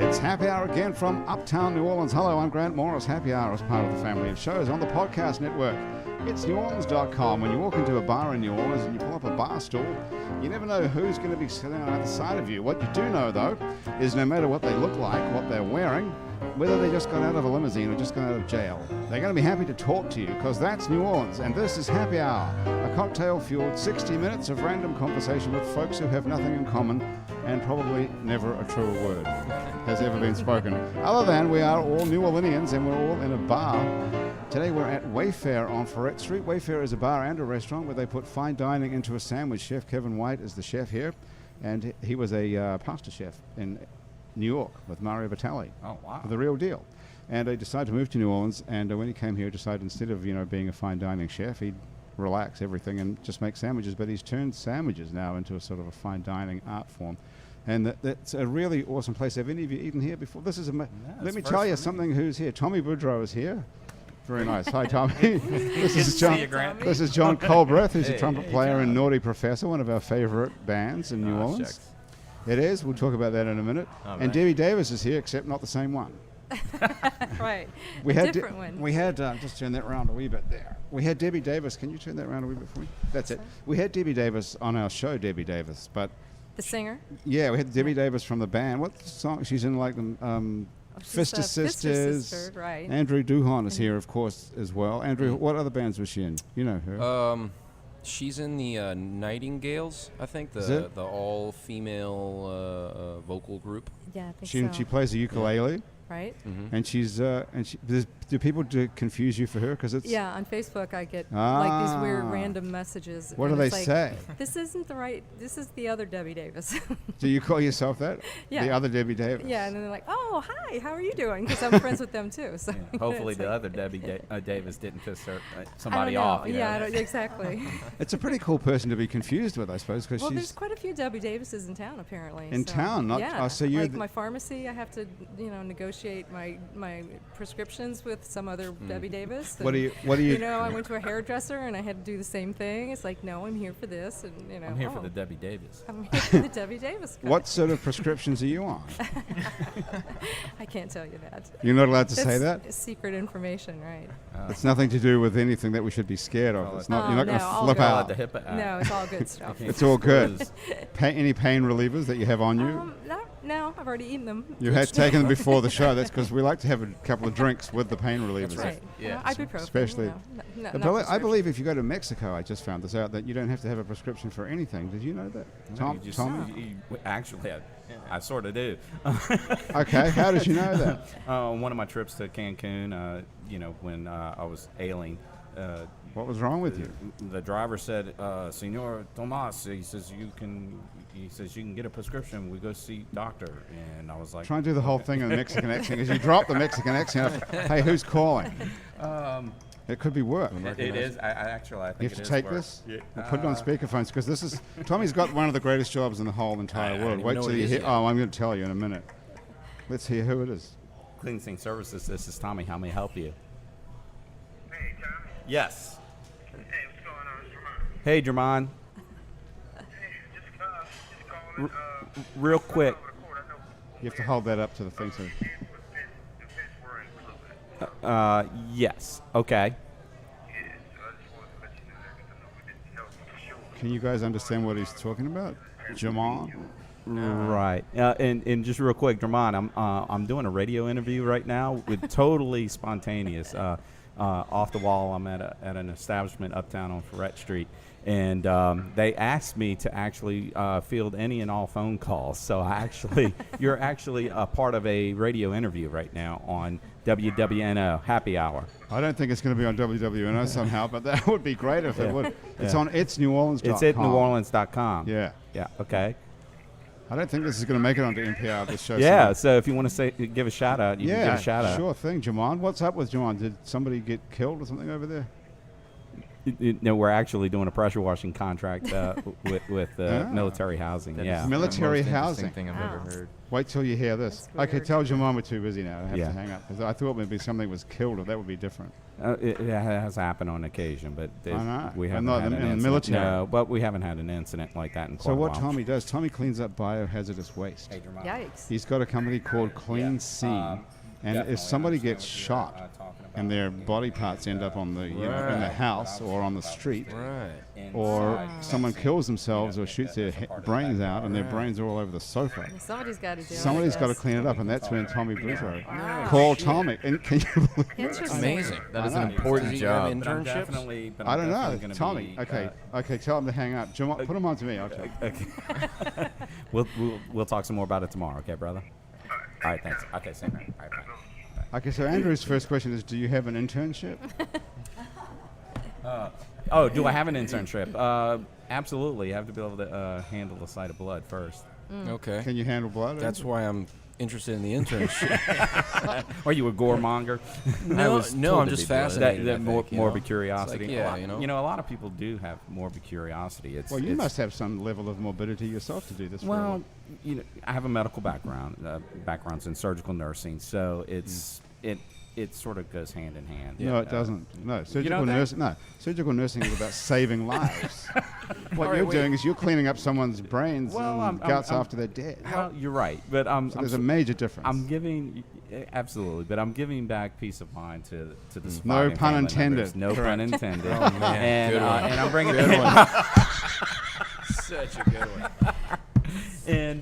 It's Happy Hour again from Uptown New Orleans. Hello, I'm Grant Morris. Happy Hour is part of the family of shows on the podcast network. It's neworleans.com. When you walk into a bar in New Orleans and you pull up a bar stool, you never know who's going to be sitting on either side of you. What you do know, though, is no matter what they look like, what they're wearing, whether they just got out of a limousine or just got out of jail, they're going to be happy to talk to you because that's New Orleans. And this is Happy Hour, a cocktail-fueled 60 minutes of random conversation with folks who have nothing in common and probably never a truer word has ever been spoken. Other than we are all New Orleanians and we're all in a bar. Today we're at Wayfare on Ferret Street. Wayfare is a bar and a restaurant where they put fine dining into a sandwich. Chef Kevin White is the chef here, and he was a pasta chef in New York with Mario Batali. Oh, wow. The real deal. And he decided to move to New Orleans, and when he came here, he decided instead of being a fine dining chef, he'd relax everything and just make sandwiches. But he's turned sandwiches now into a sort of a fine dining art form. And that's a really awesome place. Have any of you eaten here before? This is let me tell you something. Who's here? Tommy Boudreaux is here. Very nice. Hi, Tommy. This is John Colbreth, who's a trumpet player and Naughty Professor, one of our favorite bands in New Orleans. Shucks. It is. We'll talk about that in a minute. And Debbie Davis is here, except not the same one. Right. We had different one. We had just turn that around a wee bit there. We had Debbie Davis. Can you turn that around a wee bit for me? That's it. We had Debbie Davis on our show, Debbie Davis, but the singer. Yeah, we had Debbie Davis from the band. What song? She's in like the Fister Sisters. Right. Andrew Duhon is here, of course, as well. Andrew, what other bands was she in? You know her. She's in the Nightingales, I think, the all-female vocal group. Yeah, I think so. She plays the ukulele. Right. Mm-hmm. And do people confuse you for her? Because it's on Facebook I get like these weird random messages. What do they say? This isn't the right. This is the other Debbie Davis. Do you call yourself that? Yeah. The other Debbie Davis. Yeah, and then they're like, "Oh, hi, how are you doing?" Because I'm friends with them too. So hopefully the other Debbie Davis didn't piss somebody off. Exactly. It's a pretty cool person to be confused with, I suppose, because there's quite a few Debbie Davises in town apparently. In town, not so you're like my pharmacy. I have to negotiate my prescriptions with some other Debbie Davis. What do you? I went to a hairdresser and I had to do the same thing. It's like, no, I'm here for this, and I'm here for the Debbie Davis. I'm here for the Debbie Davis. What sort of prescriptions are you on? I can't tell you that. You're not allowed to say that? It's secret information, right? It's nothing to do with anything that we should be scared of. It's not. You're not going to flip out. No, it's all good stuff. It's all good. Any pain relievers that you have on you? No, I've already eaten them. You had taken them before the show. That's because we like to have a couple of drinks with the pain relievers. That's right. Yeah. Ibuprofen. Especially. I believe if you go to Mexico, I just found this out, that you don't have to have a prescription for anything. Did you know that? Tom? Actually, I sort of do. Okay. How did you know that? One of my trips to Cancun, when I was ailing. What was wrong with you? The driver said, "Senor Tomas," he says you can get a prescription. We go see doctor, and I was like, try and do the whole thing in the Mexican accent, because you dropped the Mexican accent. Hey, who's calling? It could be work. It is. I think you have to take this. Yeah. We'll put it on speakerphones, because this is Tommy's got one of the greatest jobs in the whole entire world. Wait till you hear. Oh, I'm going to tell you in a minute. Let's hear who it is. Cleansing Services. This is Tommy. How may I help you? Hey, Tommy. Yes. Hey, what's going on? It's Jermaine. Hey, Jermaine. Just calling. Real quick. You have to hold that up to the thing. Yes. Okay. Can you guys understand what he's talking about? Jamal? Right. And just real quick, Jermaine, I'm doing a radio interview right now with totally spontaneous. Off the wall, I'm at an establishment uptown on Ferret Street, and they asked me to actually field any and all phone calls. So you're actually a part of a radio interview right now on WWNO Happy Hour. I don't think it's going to be on WWNO somehow, but that would be great if it would. It's on itsneworleans.com. It's at neworleans.com. Yeah. Yeah. Okay. I don't think this is going to make it onto NPR, this show. Yeah, so if you want to give a shout out, you can give a shout out. Sure thing, Jamon. What's up with Jamon? Did somebody get killed or something over there? No, we're actually doing a pressure washing contract with military housing. That Yeah. is Military the most housing. interesting thing I've Wow. ever heard. Wait till you hear this. That's Okay, weird. tell your mom we're too busy now. I have Yeah. to hang up. 'Cause I thought maybe something was killed, or that would be different. It has happened on occasion, but I know. we But haven't not had in an the incident. military. No, but we haven't had an incident like that in quite So a what while. Tommy does, Tommy cleans up biohazardous waste. Hey, Jeremiah. Yikes. He's got a company called Clean Scene, and Definitely if somebody understand gets what you're, shot talking about. and their body parts end up on the in the Right. house or on the street, Right. or Inside someone fencing, kills themselves you know, or shoots their that's a part of brains that. out and their brains are all over the sofa, Somebody's got to do it. somebody's got to I clean it up, and that's when Tommy Boudreaux Wow. called Tommy. And can you believe guess. it? Interesting. Amazing. That is I an know. important Does he have job. But I'm internships? definitely, but I I'm don't definitely know, gonna Tommy. be, Okay, tell him to hang up. Put him on to me. I'll tell you. Okay. we'll talk some more about it tomorrow, okay, brother? All right, thanks. Okay, same here. All right, bye. Okay, so Andrew's first question is, do you have an internship? Oh, do I have an internship? Absolutely. You have to be able to handle the sight of blood first. Okay. Can you handle blood? That's why I'm interested in the internship. Are you a goremonger? No, was no, told I'm to just be blood. fascinated. I That think, you morbid know? curiosity. It's like, yeah, A lot- you know. a lot of people do have morbid curiosity. It's, Well, you it's- must have some level of morbidity yourself to do this. for a Well, living. you know, I have a medical background. Background's in surgical nursing, so it's it sort of goes hand in hand. No, it doesn't. No, surgical think? nursing. No, surgical nursing is about saving lives. What you're doing is you're cleaning up someone's brains Well, and guts after they're dead. Well, you're right, but So there's a major difference. I'm giving absolutely, but I'm giving back peace of mind to the No surviving pun family intended. members. No pun intended. Oh, man. And Good one. and I'm bringing Such a good one. and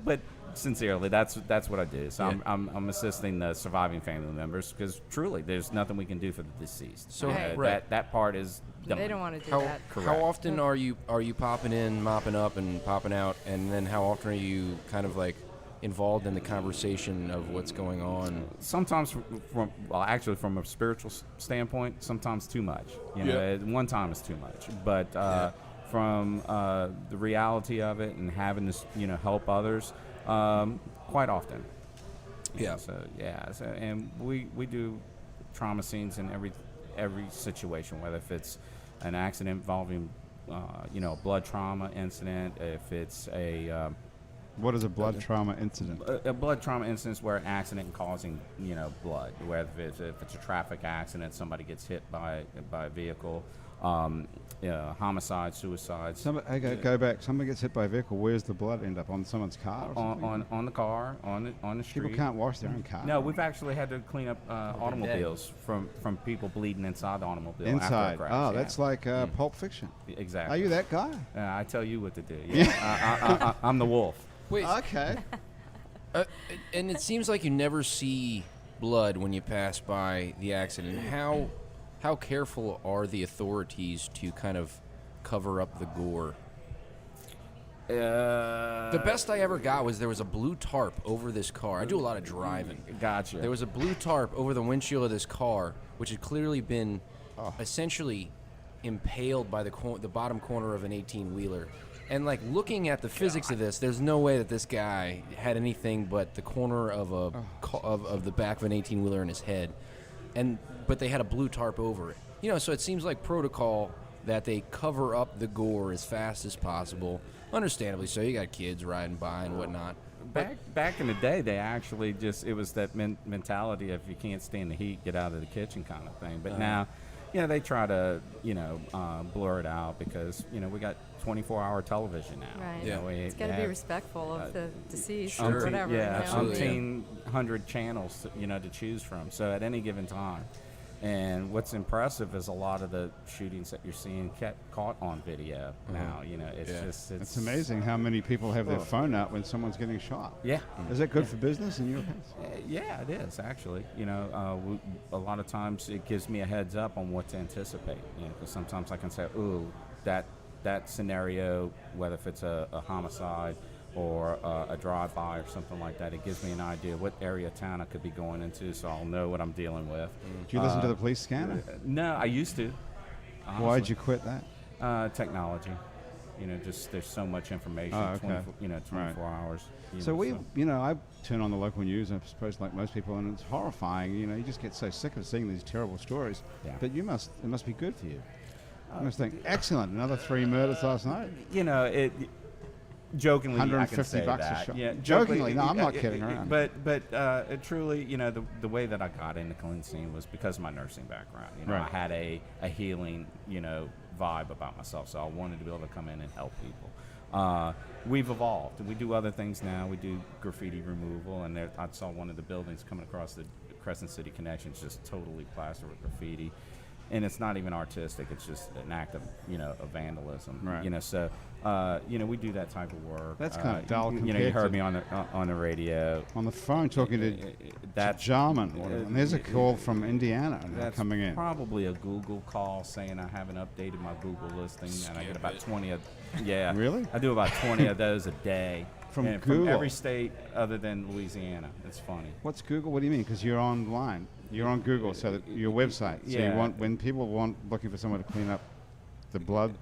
but sincerely, that's what I do. So Yeah. I'm assisting the surviving family members because truly, there's nothing we can do for the deceased. So, Right. that part is done. They don't want to do How, that. how often are you popping in, mopping up, and popping out, and then how often are you kind of like involved in the conversation of what's going on? Sometimes from a spiritual standpoint, sometimes too much. You know, one time is too much. But from the reality of it and having to help others, quite often. You know, so and we do trauma scenes in every situation, whether if it's an accident involving a blood trauma incident, if it's What is a blood trauma incident? a blood trauma incident where an accident causing blood, whether if it's a traffic accident, somebody gets hit by a vehicle, homicide, suicide. Go back. Somebody gets hit by a vehicle. Where's the blood end up? On someone's car? Or something? on the car, on the street. People can't wash their own car. No, we've actually had to clean up automobiles from people bleeding inside the automobile after a Inside. crash. Oh, yeah. that's like Pulp Fiction. Exactly. Are you that guy? I tell you what to do. Yeah. I'm the wolf. Wait, Okay. and it seems like you never see blood when you pass by the accident. How careful are the authorities to kind of cover up the gore? The best I ever got was there was a blue tarp over this car. I do a lot of driving. Gotcha. There was a blue tarp over the windshield of this car, which had clearly been essentially impaled by the bottom corner of an 18-wheeler. And like looking at the physics of this, there's no way that this guy had anything but the corner of of the back of an 18-wheeler in his head, but they had a blue tarp over it. So it seems like protocol that they cover up the gore as fast as possible. Understandably so. You got kids riding by and whatnot. Back in the day, they actually it was that mentality of you can't stand the heat, get out of the kitchen kind of thing. But now, they try to blur it out because we got 24-hour television now. Right. Yeah. It's got to be respectful of the deceased Sure. or whatever. Yeah, absolutely. 1,800 channels to choose from. So at any given time. And what's impressive is a lot of the shootings that you're seeing caught on video now. It's amazing how many people have their phone out when someone's getting shot. Yeah. Is that good for business in your opinion? Yeah, it is actually. A lot of times it gives me a heads up on what to anticipate. Because sometimes I can say, "Ooh, that scenario, whether if it's a homicide or a drive-by or something like that, it gives me an idea what area of town I could be going into, so I'll know what I'm dealing with." Do you listen to the police scanner? No, I used to. Honestly. Why'd you quit that? Technology. Just there's so much information. Oh, okay. 24 hours. So I turn on the local news, I suppose, like most people, and it's horrifying. You just get so sick of seeing these terrible stories. Yeah. But it must be good for you. I was thinking, excellent, another 3 murders last night. You know, it jokingly I can $150 say a that. shot. Yeah, Jokingly, no, I'm not kidding around. But it truly, you know, the way that I got into clean scene was because of my nursing background. You know, Right. I had a healing, you know, vibe about myself, so I wanted to be able to come in and help people. We've evolved. We do other things now. We do graffiti removal, and I saw one of the buildings coming across the Crescent City Connections just totally plastered with graffiti. And it's not even artistic. It's just an act of, you know, of vandalism. Right. You know, so, you know, we do that type of work. That's kind of dull You know, you compared heard to- me on the radio. On the phone talking to That's Jarman. And there's a call from Indiana That's coming in. probably a Google call saying I haven't updated my Google listing, and I get about 20 of. Yeah. Really? I do about 20 of those a day. From and Google? From every state other than Louisiana. It's funny. What's Google? What do you mean? Because you're online. You're on Google, so that your website. So Yeah. you want when people looking for someone to clean up the blood.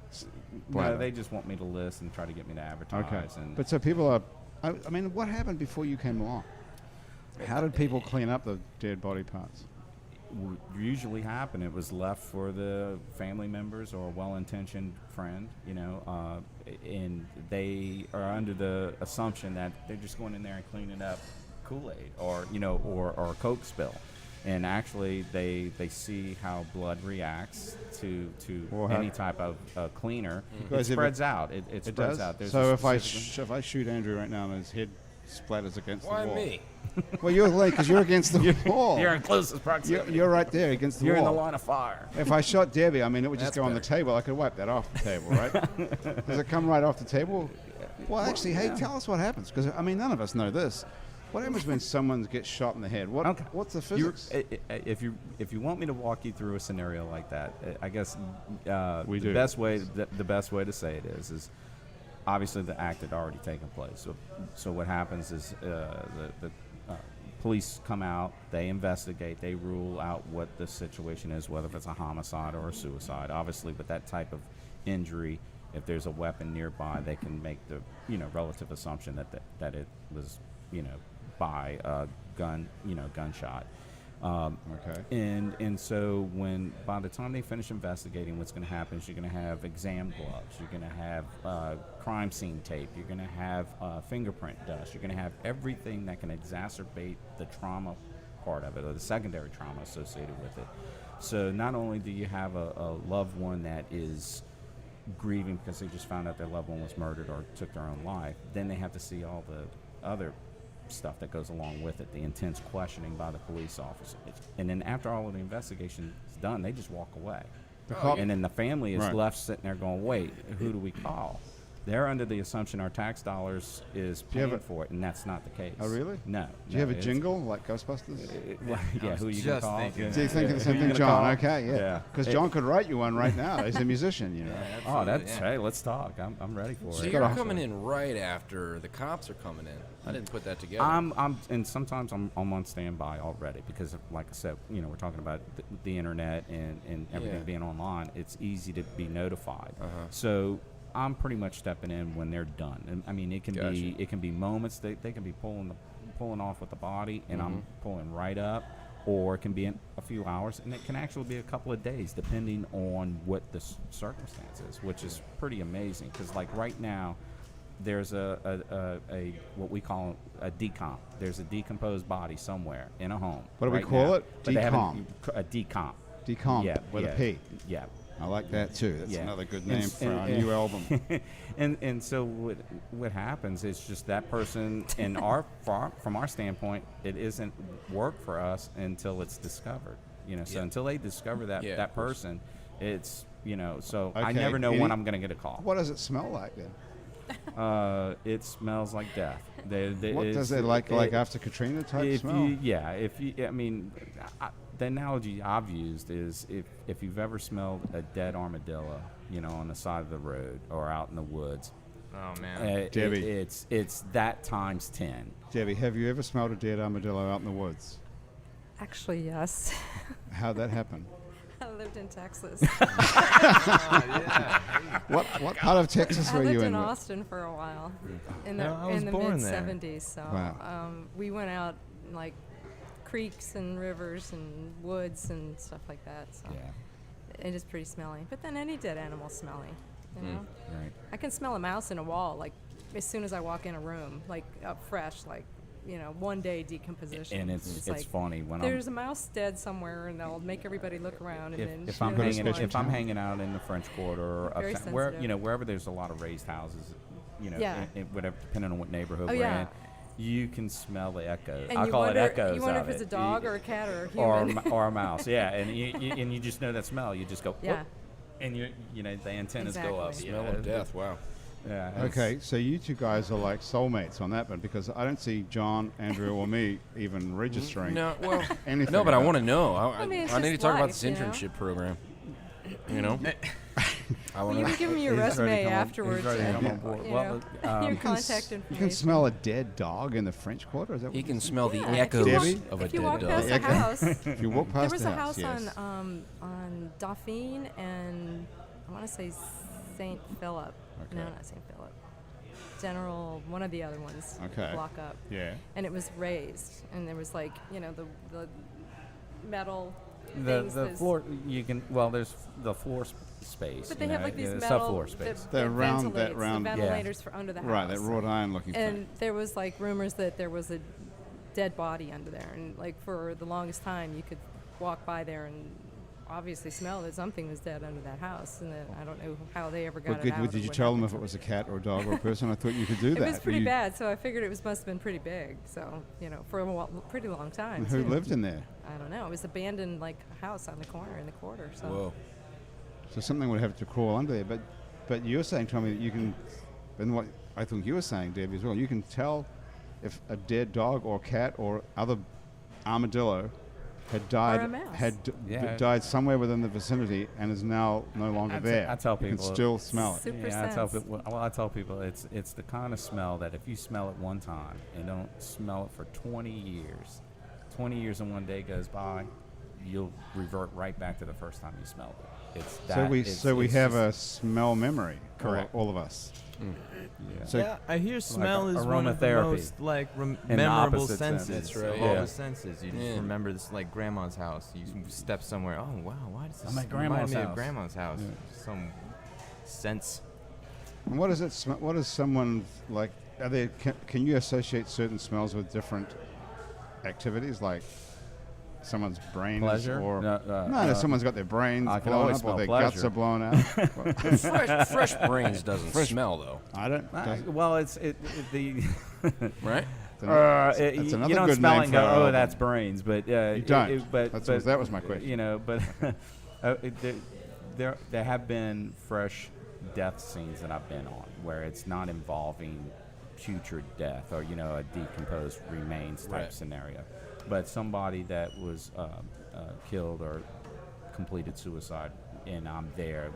No, bladder. they just want me to list and try to get me to advertise. Okay. And But so people are. I mean, what happened before you came along? How did people clean up the dead body parts? usually happen. It was left for the family members or a well-intentioned friend, you know, and they are under the assumption that they're just going in there and cleaning up Kool-Aid or, you know, or a Coke spill. And actually, they see how blood reacts to Or any how- type of cleaner. Because It if spreads out. It It spreads does. out. There's So a if I specific- if I shoot Andrew right now and his head splatters against Why the wall. me? Well, you're late because you're against the wall. you're in closest proximity. You're right there against the You're in wall. the line of fire. If I shot Debbie, I mean, it would just That's go on the better. table. I could wipe that off the table, right? Does it come right off the table? Well, actually, hey, tell us what happens, because I mean, none of us know this. What happens when someone gets shot in the head? Okay. What's the You're- physics? If you want me to walk you through a scenario like that, I guess We the do. best way to say it is obviously the act had already taken place. So what happens is the police come out, they investigate, they rule out what the situation is, whether it's a homicide or a suicide. Obviously, with that type of injury, if there's a weapon nearby, they can make the relative assumption that it was by a gunshot. Okay. And so by the time they finish investigating, what's going to happen is you're going to have exam gloves, you're going to have crime scene tape, you're going to have fingerprint dust, you're going to have everything that can exacerbate the trauma part of it, or the secondary trauma associated with it. So not only do you have a loved one that is grieving because they just found out their loved one was murdered or took their own life, then they have to see all the other stuff that goes along with it, the intense questioning by the police officer. And then after all of the investigation is done, they just walk away. And then the family is Right. left sitting there going, wait, who do we call? They're under the assumption our tax dollars is you have paying a- for it, and that's not the case. Oh, really? No. Do you have a it's- jingle like Ghostbusters? yeah, who you just gonna call? thinking Yeah. Do you think of the Who same you thing, gonna John? call? Okay, yeah. Yeah. Because It- John could write you one right now. He's a musician, you know. Oh, that's yeah. hey, let's talk. I'm ready for So it. you're coming in right after the cops are coming in. I didn't put that together. And sometimes I'm on standby already because, like I said, we're talking about the internet and everything Yeah. being online. It's easy to be notified. Uh-huh. So I'm pretty much stepping in when they're done. And I mean, it can Gotcha. be moments. They can be pulling off with the body, and I'm Mm-hmm. pulling right up, or it can be in a few hours, and it can actually be a couple of days depending on what the circumstance is, which is pretty amazing. Because like right now, there's a what we call a decomp. There's a decomposed body somewhere in a home. What do we right call now, it? but they haven't- Decomp. A decomp. Decomp Yeah, with yeah, a P. Yeah. I like that too. That's Yeah. another good And name s- for our and- new album. and so what happens is just that person in from our standpoint, it isn't work for us until it's discovered. So Yeah. until they discover that Yeah, that of course. person, it's so I Okay, never know any- when I'm going to get a call. What does it smell like then? It smells like death. What does it like after Katrina type smell? The analogy I've used is if you've ever smelled a dead armadillo, on the side of the road or out in the woods, Oh man. Debbie. it's that times 10. Debbie, have you ever smelled a dead armadillo out in the woods? Actually, yes. How'd that happen? I lived in Texas. What part of Texas I were lived you in in? Austin for a while, in the Yeah, I was in the born mid there. '70s. So Wow. we went out like creeks and rivers and woods and stuff like that. So it is pretty smelly. But then any dead animal's smelly. You know? Right. I can smell a mouse in a wall like as soon as I walk in a room, like up fresh, like 1 day decomposition. And it's like, funny when there's a mouse dead somewhere, and they'll make everybody look around. And then if I'm there's hanging out in the French Quarter or Very wherever there's a lot of raised houses, Yeah. whatever, depending on what neighborhood Oh, we're yeah. in, you can smell the echoes. And I you call wonder, it echoes. You wonder of if it's a it. dog or a cat or a human. or a mouse. Yeah, and you just know that smell. You just go. Yeah. Whoop, and the antennas go up. Exactly. Smell of death. Wow. Yeah. Okay, so you two guys are like soulmates on that one, because I don't see John, Andrew, or me even registering. No, well, anything no, but I about want to know. I mean, it's need to just talk about life, this you know? internship program. You know, I Well, want you to. can give me your He's ready to resume come on- afterwards. he's ready to and, come on board. you Well, know, your You can contact information. You can smell a dead dog in the French Quarter? Is that what He you can said? smell the Yeah, echoes Debbie? of a If you dead walk dog. past the Echo. house, If you walk there past was the a house yes. on Dauphine and I want to say St. Philip. Okay. No, not St. Philip. General, one of the other ones. Okay. Block up. Yeah. And it was raised, and there was like the metal The things. the that's- floor there's the floor space. But they have like these the metal subfloor space. That round- ventilates, that round- the Yeah. ventilators for under the house. Right, that wrought iron looking And thing. there was like rumors that there was a dead body under there, and like for the longest time you could walk by there and obviously smell that something was dead under that house, and then I don't know how they ever got But it out. did or you what tell them happened if it to was a cat or a dog or a person? I thought you could do that. It was pretty You- bad, so I figured it must have been pretty big. So for a pretty long time. And who too. lived in there? I don't know. It was abandoned like a house on the corner in the quarter. So Whoa. So something would have to crawl under there. But you're saying, Tommy, that you can, and what I think you were saying, Debbie, as well, you can tell if a dead dog or cat or other armadillo had died, a mouse. Yeah. died somewhere within the vicinity and is now no longer there. I tell you people can still smell it. Super I tell sense. people. Well, I tell people it's the kind of smell that if you smell it one time and don't smell it for 20 years, 20 years and one day goes by, you'll revert right back to the first time you smelled it. It's that. So we it's have just- a smell memory. Correct. All of us. Yeah. So Yeah, I hear smell is one of the aromatherapy. most like the memorable opposite sense. senses. That's right. Of all Yeah. the senses, you just Yeah. remember this like grandma's house. You step somewhere. Oh wow, why does this I'm at remind grandma's me house. of grandma's house? Yeah. Some sense. and what is it? What is someone like? Are there? Can you associate certain smells with different activities, like someone's brain Pleasure? or No, someone's got their brains I can blown always up or smell their guts pleasure. are blown out. Well, fresh brains doesn't smell though, I don't. well, it's the. right? That's you another don't good smell name it and for go, our oh, album. that's brains, but You don't. but That was my question. But there have been fresh death scenes that I've been on where it's not involving putrid death or a decomposed remains type Right. scenario, but somebody that was killed or completed suicide, and I'm there,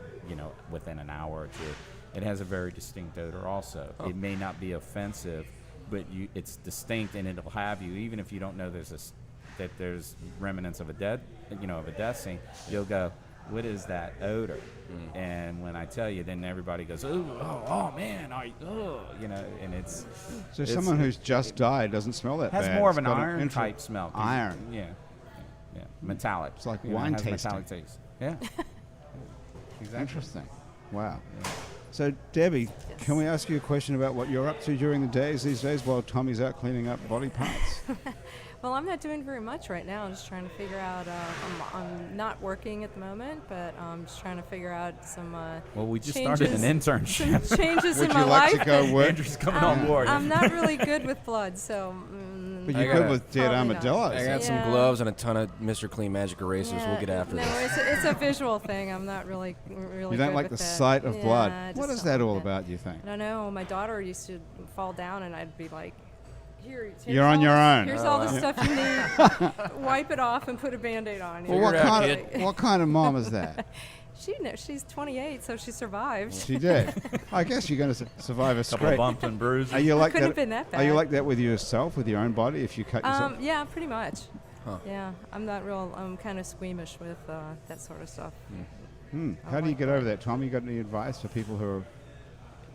within an hour or two. It has a very distinct odor also. Oh. It may not be offensive, but it's distinct, and it'll have you, even if you don't know that there's remnants of a death scene, you'll go, what is that odor? And when I tell you, then everybody goes, oh man, and it's So it's- someone who's just died doesn't smell that has bad. more of It's an got iron intro- type smell. 'cause Iron. Yeah. Metallic. It's like it wine has metallic tasting. taste. Yeah. Exactly. Interesting. Wow. So Debbie, can we ask you a question about what you're up to during the days these days while Tommy's out cleaning up body parts? Well, I'm not doing very much right now. I'm just trying to figure out. I'm not working at the moment, but I'm just trying to figure out some. Well, we just changes, started an internship. Some changes Would in you my like life. to go work? Andrew's coming on board. I'm not really good with blood, so. But I you're gotta- good with dead Probably not. armadillos. I got some Yeah. gloves and a ton of Mr. Clean Magic erasers. We'll get after no, this. it's a visual thing. I'm not really You good don't like the with that. sight of blood. Yeah, I What just is don't that like all about, do you think? I don't know. My daughter used to fall down, and I'd be like, "Here, here's You're on all your this- own." Here's Oh, all the stuff you need. Wipe it off and put a Band-Aid on." Well, what Figure it out, kind of mom is that? She's 28, so she survived. She did. I guess you're going to survive a couple of scrape. bumps and bruises. Are you like Couldn't that? have been that Are you bad. like that with yourself, with your own body? If you cut yourself, Yeah, pretty much. Huh. Yeah, I'm kind of squeamish with that sort of stuff. How do you get over that, Tom? You got any advice for people who are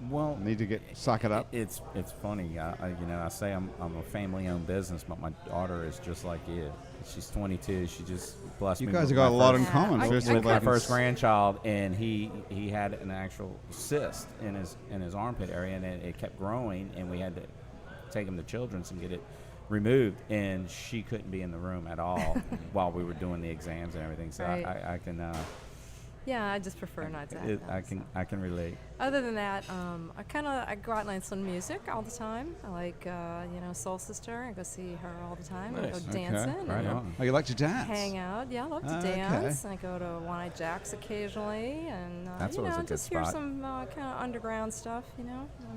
Well, need to suck it up? It's funny. I say I'm a family-owned business, but my daughter is just like you. She's 22. She just blessed You me. guys with have got a my lot first- in common. I- First I of all, my couldn't- first grandchild, and he had an actual cyst in his armpit area, and it kept growing, and we had to take him to Children's and get it removed, and she couldn't be in the room at all while we were doing the exams and everything. So Right. I can. Yeah, I just prefer not to. Have that, so. I can relate. Other than that, I go out and listen to music all the time. I like Soul Sister. I go see her all the time. I Nice. go dancing. Right and on. Oh, you like to dance? hang out. Yeah, I love to Okay. dance. I go to One Eye Jack's occasionally, and That's always a good just hear spot. some kind of underground stuff. When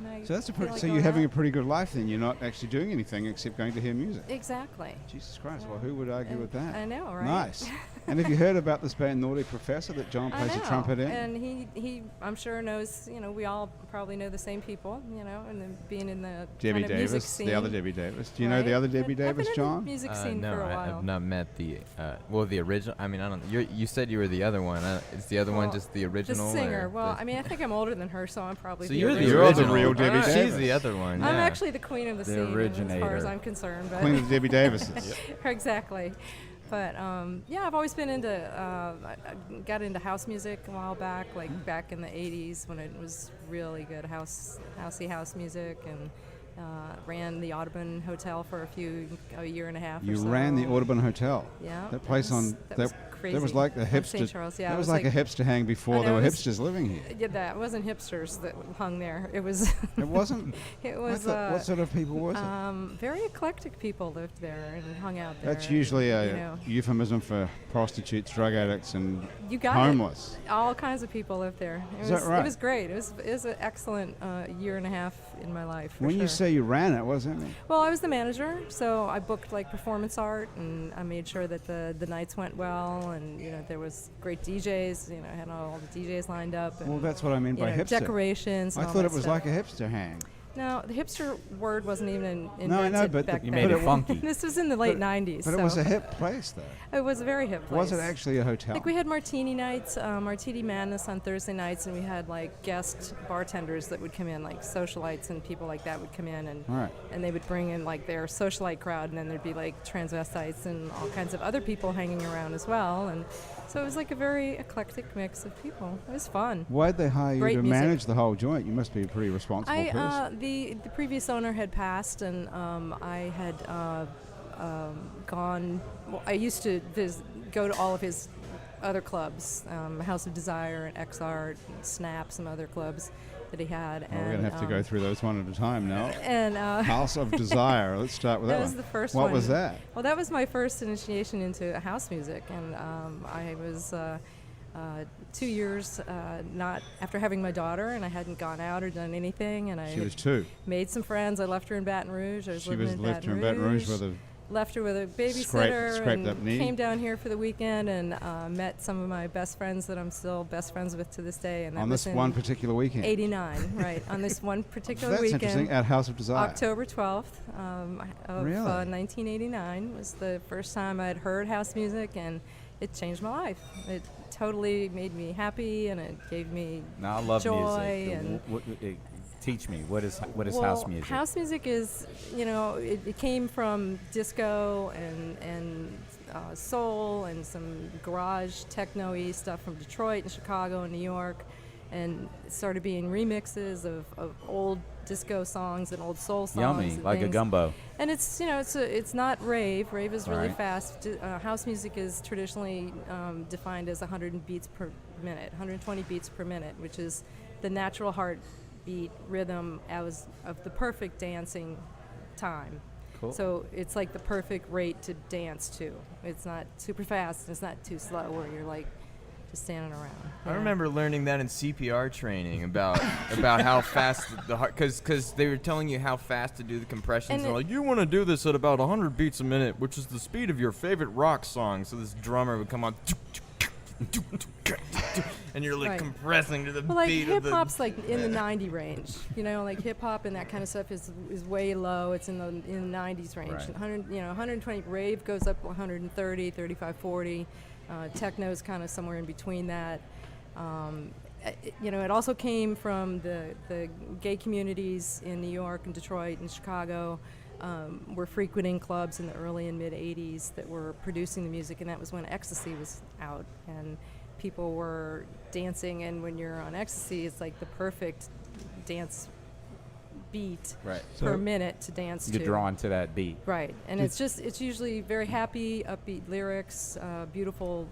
I So that's feel like so going you're having a out. pretty good life then. You're not actually doing anything except going to hear music. Exactly. Jesus Christ! Well, who would argue with that? I know, right? Nice. And have you heard about this band Naughty Professor that John I plays the know. trumpet in? And he I'm sure knows. We all probably know the same people. And then being in the Debbie kind of music Davis, scene. the other Debbie Davis. Do you know the right? other Debbie I've Davis, been in John? the music scene No, for a while. I've not met the the original. I mean, I don't. You said you were the other one. Is the other one Well, just the The original? singer. or Well, the- I mean, I think I'm older than her, so I'm probably So the you're the original. You're the original. real Debbie She's Davis. the other one. I'm yeah. actually the queen of the, The scene, as far as originator. I'm concerned. But Queen of the Debbie Davises. exactly. But I've always been into. I got into house music a while back, like back in the '80s when it was really good housey house music, and ran the Audubon Hotel for a year and a half. You or so. ran the Audubon Hotel. Yeah. That place was- on that was crazy. That was like the On hipster. St. Charles, yeah. that it was like a hipster hang before I there know, were it was- hipsters living here. Yeah, that wasn't hipsters that hung there. It was. It wasn't. It I was. thought- what sort of people was it? Very eclectic people lived there and hung out there. That's usually a you know, euphemism for prostitutes, drug addicts, and you got homeless. It. All kinds of people lived there. Is that right? It was great. It was an excellent year and a half in my life. For When sure. you say you ran it, what does that mean? Well, I was the manager, so I booked like performance art, and I made sure that the nights went well, and there was great DJs. I had all the DJs lined up. And, Well, that's what I mean by hipster. decorations. I And all thought that it was stuff. like a hipster hang. No, the hipster word wasn't even invented No, I know, but back you then. made it funky. This was in the late '90s. But so it was a hip place, though. It was a very hip place. Was it actually a hotel? Like we had martini nights, Martini Madness on Thursday nights, and we had like guest bartenders that would come in, like socialites and people like that would come in, and All right. and they would bring in like their socialite crowd, and then there'd be like transvestites and all kinds of other people hanging around as well, and so it was like a very eclectic mix of people. It was fun. Why'd they hire you Great to music. manage the whole joint? You must be a pretty responsible person. The previous owner had passed, and I had gone. Well, I used to go to all of his other clubs, House of Desire and X Art, and Snap, some other clubs that he had. Well, we're going to have to go through those one at a time now. And House of Desire. Let's start with that that was one. the first What one. was that? Well, that was my first initiation into house music, and I was 2 years not after having my daughter, and I hadn't gone out or done anything, and I She had was 2. made some friends. I left her in Baton Rouge. I was She living was in left in Baton Rouge with a left her with a babysitter scraped up and knee. came down here for the weekend and met some of my best friends that I'm still best friends with to this day. And that on was this in one particular weekend. '89, right? On this one particular That's weekend. interesting. At House of Desire. October 12th of Really? 1989 was the first time I'd heard house music, and it changed my life. It totally made me happy, and it gave me Now I love joy music. and Teach me what is well, house music? House music is, it came from disco and soul and some garage techno-y stuff from Detroit and Chicago and New York, and it started being remixes of old disco songs and old soul songs. Yummy, and like a things. gumbo. And it's it's not rave. Rave is really Right. fast. House music is traditionally defined as 100 beats per minute, 120 beats per minute, which is the natural heartbeat rhythm of the perfect dancing time. Cool. So it's like the perfect rate to dance to. It's not super fast, and it's not too slow where you're like just standing around. I Yeah. remember learning that in CPR training about how fast the heart, because they were telling you how fast to do the compressions. And And they're like, you want to do this at about 100 beats a minute, which is the speed of your favorite rock song. So this drummer would come on, and you're like Right. compressing to the Well, like beat hip of the. hop's like in the 90 range, like hip hop and that kind of stuff is way low. It's in the 90s range. Right. 120. Rave goes up 130, 35, 40. Techno's kind of somewhere in between that. it also came from the gay communities in New York and Detroit and Chicago. Were frequenting clubs in the early and mid 80s that were producing the music, and that was when ecstasy was out, and people were dancing, and when you're on ecstasy, it's like the perfect dance beat Right. per minute to dance to. You're drawn to that beat. Right, and it's usually very happy, upbeat lyrics, beautiful,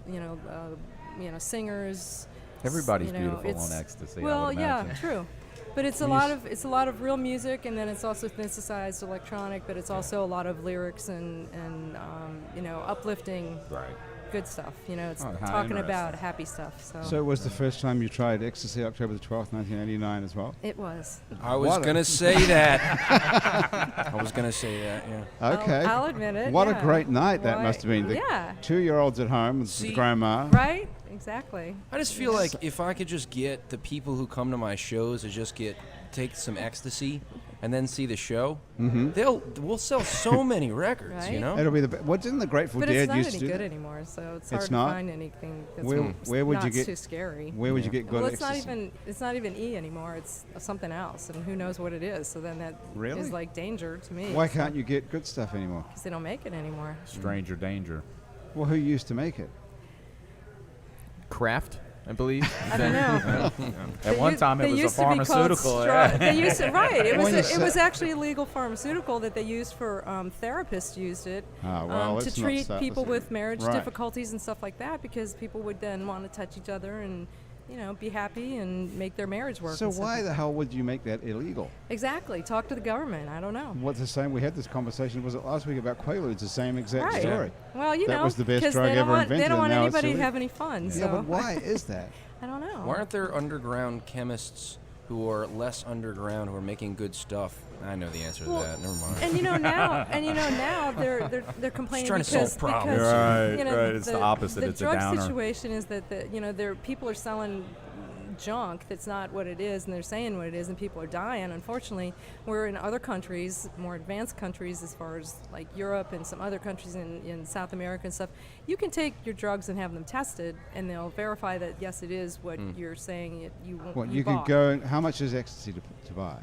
singers. Everybody's you know, beautiful it's- on ecstasy. I Well, would yeah, imagine. true. But it's a lot of real music, and then it's also synthesized electronic. But it's also a lot of lyrics and uplifting, Right. good stuff. It's Oh, how talking interesting. about happy stuff. So it was the first time you tried ecstasy, October the 12th, 1989 as well? It was. I was What a- gonna say that. I was gonna say that. Yeah. Okay. I'll admit it. What yeah. a great night that Why- must have been. The Yeah. 2-year-olds at home with See- the grandma. Right. Exactly. I just feel like if I could just get the people who come to my shows to just take some ecstasy and then see the show, we'll sell so many records, Right? you know? It'll be what didn't the Grateful But Dead it's not used any to do good that? anymore, so it's It's hard to not? find anything that's Where would you not get- too scary. Where would you get good Well, it's ecstasy? not even E anymore. It's something else, and who knows what it is. So then that Really? is like danger to me. Why can't you get good stuff anymore? Because they don't make it anymore. Stranger danger. Well, who used to make it? Kraft, I believe. I don't know. At one time, it was a pharmaceutical. They used to, right. It When you was say- it was actually a legal pharmaceutical that they used for therapists used it Ah, well, to let's not treat start people this with again. marriage Right. difficulties and stuff like that, because people would then want to touch each other and be happy and make their marriage work. So and stuff why like the hell would you make that illegal? Exactly. Talk to the government. I don't know. What's the same? We had this conversation, was it last week, about Quaaludes, the same exact Right. story. Well, That was the best 'cause drug they don't ever want, invented, They don't and want now it's anybody to illegal. have any fun. Yeah, So but why is that? I don't know. Why aren't there underground chemists who are less underground who are making good stuff? I know the answer Well, to that. Never mind. now they're complaining trying to because, solve problems. because Right, you know, right, it's the opposite, The it's a drug downer. situation is that people are selling junk that's not what it is, and they're saying what it is, and people are dying. Unfortunately, we're in other countries, more advanced countries, as far as like Europe and some other countries in South America and stuff. You can take your drugs and have them tested, and they'll verify that yes, it is what you're saying. What, you you can bought. go, and how much is ecstasy to buy?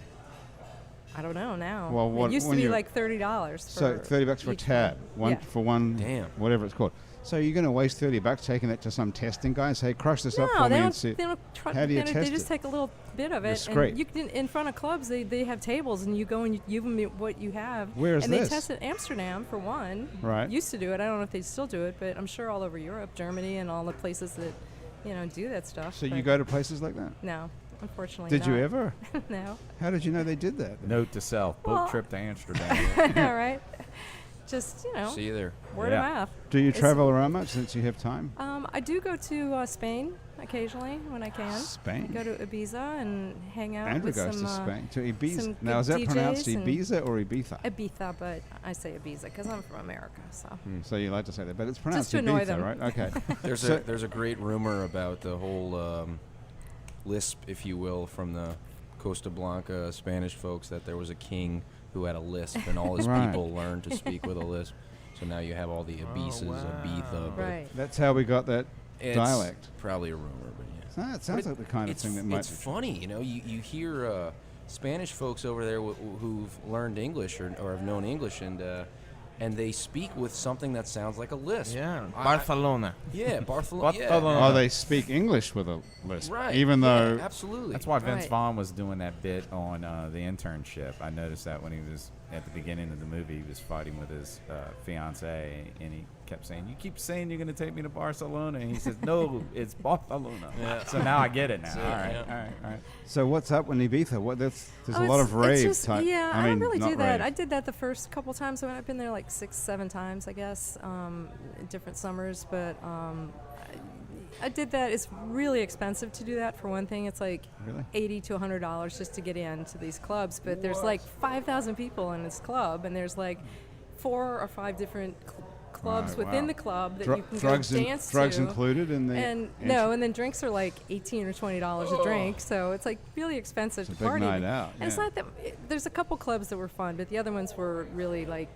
I don't know now. Well, what- it used to when be you- like $30. So $30 for a each tab, one. for one, Damn. whatever it's called. So you're going to waste $30 taking that to some testing guy and say, crush this up No, for they me don't. and see. They don't try, how do you they test just it? take a little bit of it, Discreet. and you can in front of clubs. They have tables, and you go and you give them what you have. Where is and this? they test it. Amsterdam for one. Right. Used to do it. I don't know if they still do it, but I'm sure all over Europe, Germany, and all the places that do that stuff. So you but go to places like that? No, unfortunately. Did you not. ever? No. How did you know they did that? Note to self: boat Well- trip to Amsterdam. All right. Just See you there. word Yeah. of mouth. Do you It's- travel around much since you have time? I do go to Spain occasionally when I can. Spain? I go to Ibiza and hang out Andrew with goes some, to Spain. To Ibiza. some Now, is good that pronounced DJs and- Ibiza or Ibiza? Ibiza, but I say Ibiza because I'm from America. So So you like to say that, but it's pronounced to annoy Ibiza, them. right? Okay. There's So- there's a great rumor about the whole lisp, if you will, from the Costa Blanca Spanish folks, that there was a king who had a lisp, and all his Right. people learned to speak with a lisp. So now you have all the Ibizas, Ibiza. But right. That's how we got that it's dialect. probably a rumor, but yeah. So it sounds But like the kind of it's, thing that might it's funny, you hear Spanish folks over there who've learned English or have known English, and they speak with something that sounds like a lisp. Yeah, I- Barcelona. Yeah, Barcelona. Barcelona. Oh, they speak English with a lisp. Right. Even yeah, though absolutely. That's why Vince Right. Vaughn was doing that bit on the internship. I noticed that when he was at the beginning of the movie, he was fighting with his fiance, and he kept saying, "You keep saying you're going to take me to Barcelona," and he says, "No, it's Barcelona." Yeah. So now I get it now. So, all right, yeah. all right, all right. So what's up in Ibiza? There's Oh, a lot of it's rave just, type. Yeah, I mean, don't really not do that. rave. I did that the first couple times. I've been there like 6-7 times, I guess, in different summers. But I did that. It's really expensive to do that. For one thing, it's like Really? $80 to $100 just to get into these clubs. But there's like 5,000 people in this club, and there's like 4 or 5 different clubs Right, within wow. the club that Dru- you can drugs go in- dance drugs to. included in the And entry? no, and then drinks are like $18 or $20 a drink, so it's like really expensive It's a to big party. night out, And it's yeah. not that there's a couple clubs that were fun, but the other ones were really like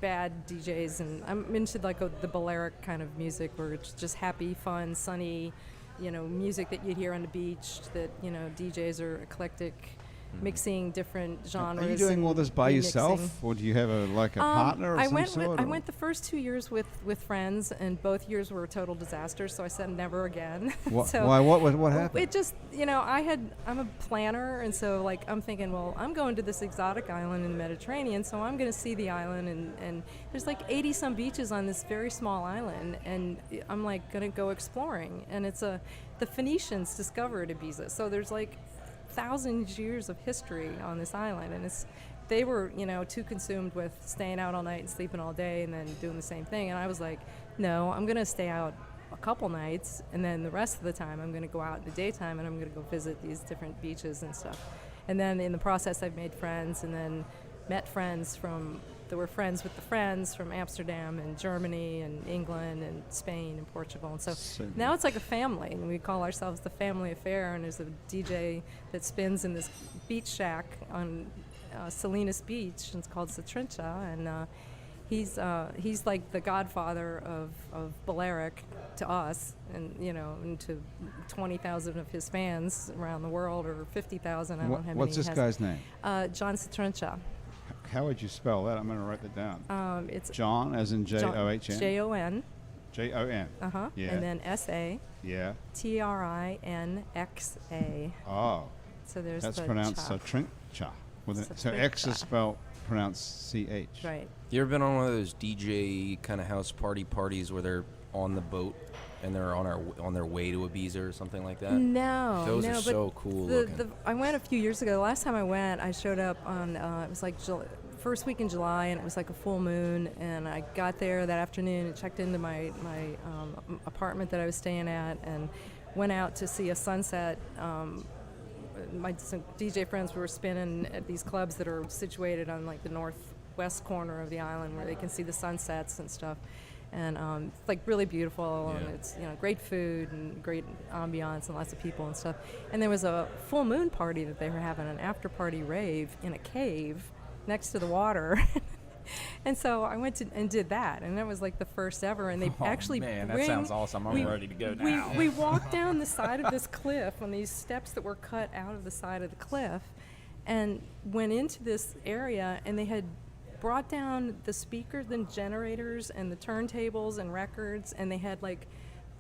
bad DJs. And I'm into like the Balearic kind of music where it's just happy, fun, sunny, music that you'd hear on the beach. That DJs are eclectic, mixing different genres. Are you doing all this by yourself, or do you have a partner of some sort? I went the first 2 years with friends, and both years were total disasters. So I said never again. Why? What happened? It just, I'm a planner, and so I'm thinking, well, I'm going to this exotic island in the Mediterranean, so I'm going to see the island, and there's 80 some beaches on this very small island, and I'm going to go exploring, and the Phoenicians discovered Ibiza, so there's 1,000 years of history on this island, and they were too consumed with staying out all night and sleeping all day and then doing the same thing, and I was like, no, I'm gonna stay out a couple nights, and then the rest of the time I'm gonna go out in the daytime, and I'm gonna go visit these different beaches and stuff. And then in the process I've made friends, and then met friends that were friends with the friends from Amsterdam and Germany and England and Spain and Portugal. And so now it's like a family, and we call ourselves the Family Affair, and there's a DJ that spins in this beach shack on Salinas Beach, and it's called Satrincha, and he's like the godfather of Balearic to us, and to 20,000 of his fans around the world, or 50,000, I don't know how many. What's this guy's name? John Satrincha. How would you spell that? I'm going to write that down. It's John, as in John. Jon. Jon. Yeah. And then S-A. Yeah. Trinxa. Oh. So there's that's the pronounced Satrincha. So X is pronounced CH. Right. You ever been on one of those DJ kind of house parties where they're on the boat and they're on their way to Ibiza or something like that? No. Those are so cool looking. I went a few years ago. The last time I went, I showed up on it was first week in July, and it was like a full moon, and I got there that afternoon and checked into my apartment that I was staying at, and went out to see a sunset. Some DJ friends were spinning at these clubs that are situated on the northwest corner of the island, where they can see the sunsets and stuff, and it's really beautiful, and it's great food and great ambiance and lots of people and stuff. And there was a full moon party that they were having, an after party rave in a cave next to the water. And so I went and did that, and that was the first ever. And they actually that sounds awesome. I'm ready to go now. We walked down the side of this cliff on these steps that were cut out of the side of the cliff, and went into this area, and they had brought down the speakers and generators and the turntables and records, and they had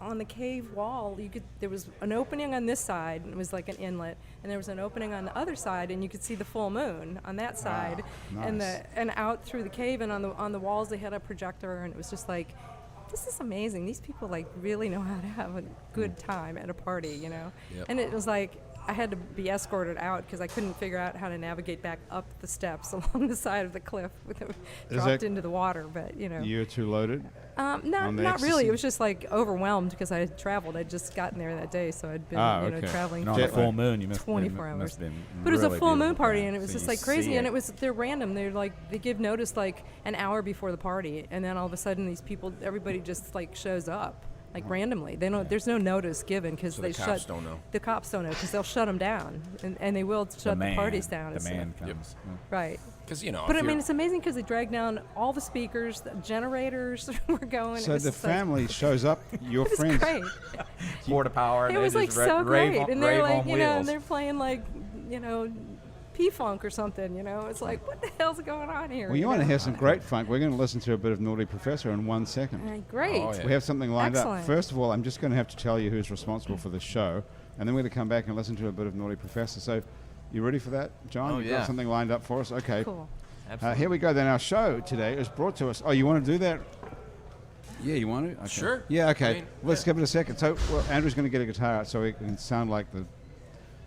on the cave wall, there was an opening on this side, and it was like an inlet, and there was an opening on the other side, and you could see the full moon on that side. Nice. And out through the cave, and on the walls they had a projector, and it was just this is amazing. These people really know how to have a good time at a party, Yep. And it was I had to be escorted out because I couldn't figure out how to navigate back up the steps along the side of the cliff with it dropped into the water. But You're too loaded? Not really. It was just overwhelmed because I had traveled. I'd just gotten there that day, so I'd been traveling. On a full moon, you must 24 it hours. must have been But it was a really full moon beautiful. party, and it was So just you crazy. see And it. they're random. They give notice an hour before the party, and then all of a sudden these people, everybody just shows up. Randomly, there's no notice given because So they the cops don't know. The cops don't know because they'll shut them down, and they will shut the parties down. The and man stuff. comes. Right. Because But it's amazing because they dragged down all the speakers, the generators were going. So it was the family shows up, your It was friends. great. Porta power. It was so great, and they're and they're playing P-Funk or something. It's what the hell's going on here? Well, you want to hear some great funk. We're going to listen to a bit of Naughty Professor in 1 second. Great. Oh, yeah. We have something lined Excellent. up. First of all, I'm just going to have to tell you who's responsible for the show, and then we're going to come back and listen to a bit of Naughty Professor. So, you ready for that, John? Oh, You've yeah. got something lined up for us? Okay. Cool. Absolutely. Here we go then. Our show today is brought to us. Oh, you want to do that? Yeah, you want to? Okay. Sure. Yeah, okay. I mean, Let's give it a second. So, Andrew's going to get a guitar out so it can sound like the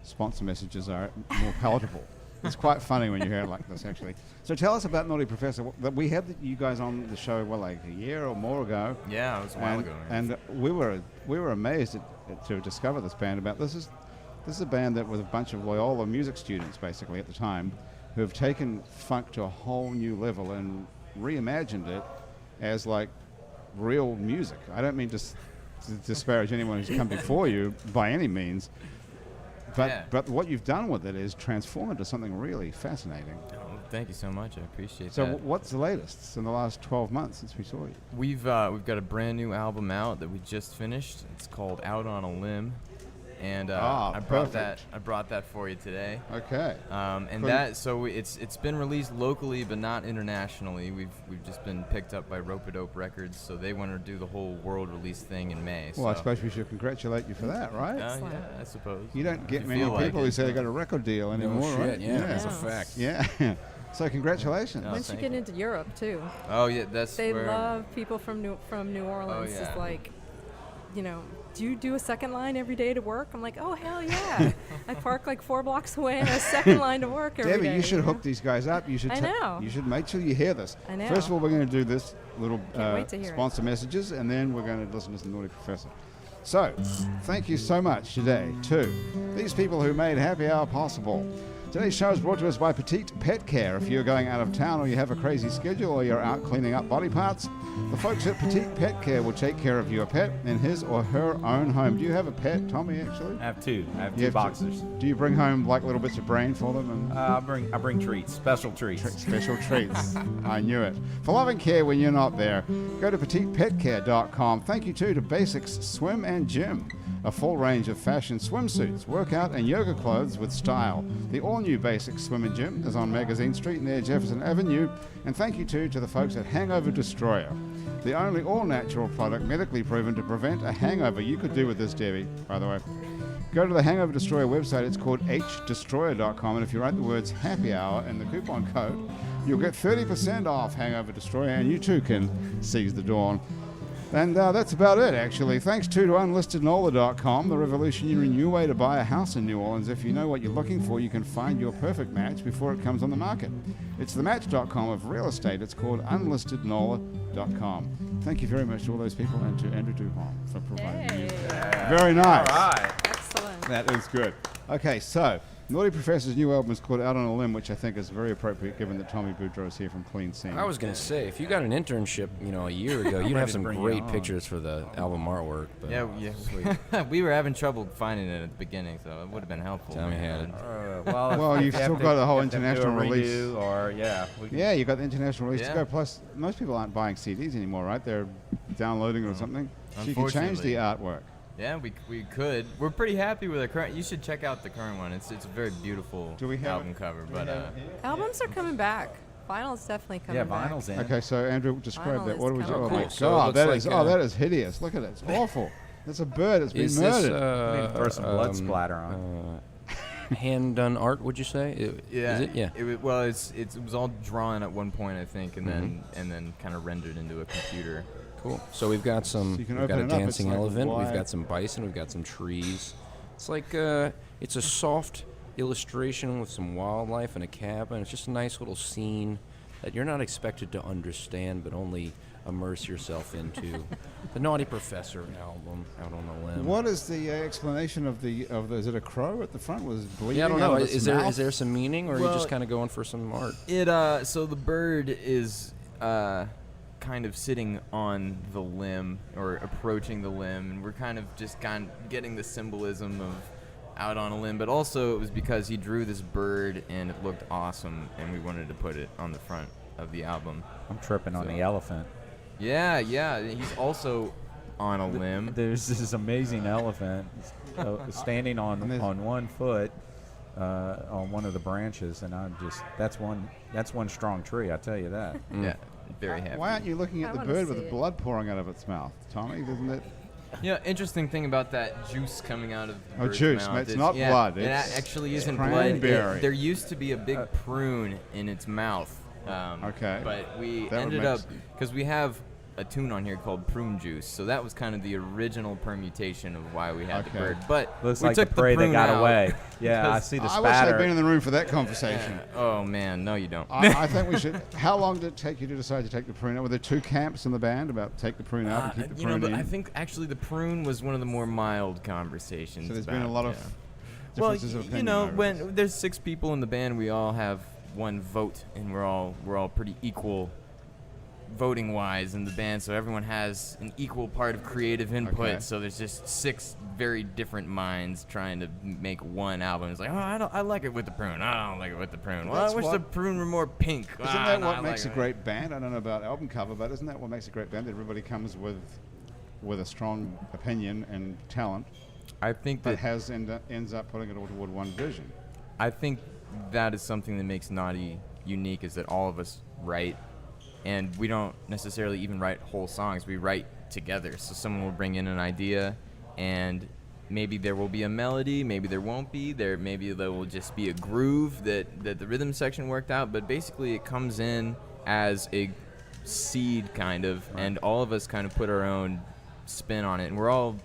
sponsor messages are more palatable. It's quite funny when you hear it like this, actually. So tell us about Naughty Professor. We had you guys on the show, a year or more ago. Yeah, it was a while ago. And we were amazed to discover this band. This is a band that was a bunch of Loyola music students, basically, at the time, who have taken funk to a whole new level and reimagined it as real music. I don't mean to disparage anyone who's come before you by any means. But what you've done with it is transform it to something really fascinating. Thank you so much. I appreciate So that. what's the latest in the last 12 months since we saw you? We've got a brand new album out that we just finished. It's called Out on a Limb, and I brought that for you today. Okay. And Cool. it's been released locally but not internationally. We've just been picked up by Rope-a-Dope Records, so they want to do the whole world release thing in May. Well, I so. suppose we should congratulate you for that, right? Yeah, I suppose. You don't get You many feel like people who it. say they got a record deal anymore, right? Yeah, that's a Yeah. fact. Yeah. So congratulations. No, Once you thank get you. into Europe too, Oh yeah, that's they where. love people from New Orleans. yeah. It's like, do you do a second line every day to work? I'm like, oh hell yeah! I park like 4 blocks away and a second line to work every Debbie, day, you should know? hook these guys up. You should. I know. You should make sure you hear this. I know. First of all, we're going to do this little Can't wait to hear it. sponsor messages, and then we're going to listen to the Naughty Professor. So, thank you so much today to these people who made Happy Hour possible. Today's show is brought to us by Petite Pet Care. If you're going out of town or you have a crazy schedule or you're out cleaning up body parts, the folks at Petite Pet Care will take care of your pet in his or her own home. Do you have a pet, Tommy, actually? I have two. I have You two have boxers. Do you bring home like little bits of brain for them? And I bring treats, special treats. special treats. I knew it. For loving care when you're not there, go to petitepetcare.com. Thank you too to Basics Swim and Gym, a full range of fashion swimsuits, workout and yoga clothes with style. The all-new Basics Swim and Gym is on Magazine Street near Jefferson Avenue. And thank you too to the folks at Hangover Destroyer, the only all-natural product medically proven to prevent a hangover. You could do with this, Debbie, by the way. Go to the Hangover Destroyer website. It's called hdestroyer.com, and if you write the words Happy Hour in the coupon code, you'll get 30% off Hangover Destroyer, and you too can seize the dawn. And that's about it, actually. Thanks to unlistednola.com, the revolutionary new way to buy a house in New Orleans. If you know what you're looking for, you can find your perfect match before it comes on the market. It's the match.com of real estate. It's called unlistednola.com. Thank you very much to all those people and to Andrew Duhon for providing you. Very nice. All right. Excellent. That is good. Okay, so Naughty Professor's new album is called Out on a Limb, which I think is very appropriate given that Tommy Boudreaux is here from Clean Scene. I was gonna say, if you got an internship, a year ago, you'd have to some bring you great on. pictures for the album artwork. But Yeah. Sweet. We were having trouble finding it at the beginning, so it would have been helpful. Tommy had it. Well, if you've you have still to- got a whole if you have to international do a release. redo Or Yeah, you got the international release to Yeah. go. Plus, most people aren't buying CDs anymore, right? They're downloading or something. So you can change the artwork. Yeah, we could. We're pretty happy with our current. You should check out the current one. It's a very beautiful Do we have album it? cover. Do we But have it here? Albums are coming back. Vinyl's definitely coming back. vinyl's in. Okay, so Andrew, describe Vinyl that. is What was? coming Oh back. my Cool. So it God, looks that like, is. That is hideous. Look at it. It's awful. It's a bird. It's been Is murdered. this Throw some blood splatter on. hand done art? Would you say? yeah, Is it? Yeah. It was all drawn at one point, I think, and then kind of rendered into a computer. Cool. So we've got some. So you can We've got a open it up, it's dancing like elephant. We've wide. got some bison. We've got some trees. It's like it's a soft illustration with some wildlife and a cabin. It's just a nice little scene that you're not expected to understand, but only immerse yourself into. The Naughty Professor album, Out on a Limb. What is the explanation of the? Is it a crow at the front? Was bleeding? Yeah, I don't out know. of its Is mouth? there some meaning, or are you Well, just kind of going for some art? So the bird is kind of sitting on the limb or approaching the limb, and we're kind of just getting the symbolism of out on a limb, but also it was because he drew this bird and it looked awesome, and we wanted to put it on the front of the album. I'm tripping on So- the elephant. Yeah, he's also on a limb. There's this amazing elephant standing And there's- on one foot on one of the branches, and that's one strong tree. I tell you that. Yeah, very happy. Why aren't you looking I at the wanna bird see with it. blood pouring out of its mouth, Tommy? Isn't it? Yeah, interesting thing about that juice coming out of the Oh, bird's juice, mouth it's is- not yeah, blood, It it's actually isn't blood. cranberry. There used to be a big prune in its mouth. Okay. But we That would ended make up, sense. because we have a tune on here called Prune Juice, so that was kind of the original permutation of why we had Okay. the bird. But Looks we like the took prey that prune got out away. Yeah, I because- see the I wish I'd spatter. been in the room for that conversation. Oh man, no you don't. I think we should. How long did it take you to decide to take the prune out? Were there two camps in the band about take the prune out and keep the you know, prune but in? I think actually the prune was one of the more mild conversations. So there's been a about, lot of yeah. Well, differences of you opinion know, over when this. there's 6 people in the band, we all have one vote, and we're all pretty equal voting wise in the band, so everyone has an equal part of creative input. Okay. So there's just 6 very different minds trying to make one album. It's like, I like it with the prune. I don't like it with the prune. Well, I wish the prune were more pink. Isn't that what makes a great band? I don't know about album cover, but isn't that what makes a great band? That everybody comes with a strong opinion and talent, I think but that ends up putting it all toward one vision. I think that is something that makes Naughty unique, is that all of us write, and we don't necessarily even write whole songs. We write together. So someone will bring in an idea, and maybe there will be a melody, maybe there won't be. Maybe there will just be a groove that the rhythm section worked out. But basically, it comes in as a seed kind of, and all of us kind of put our own spin on it. And we're all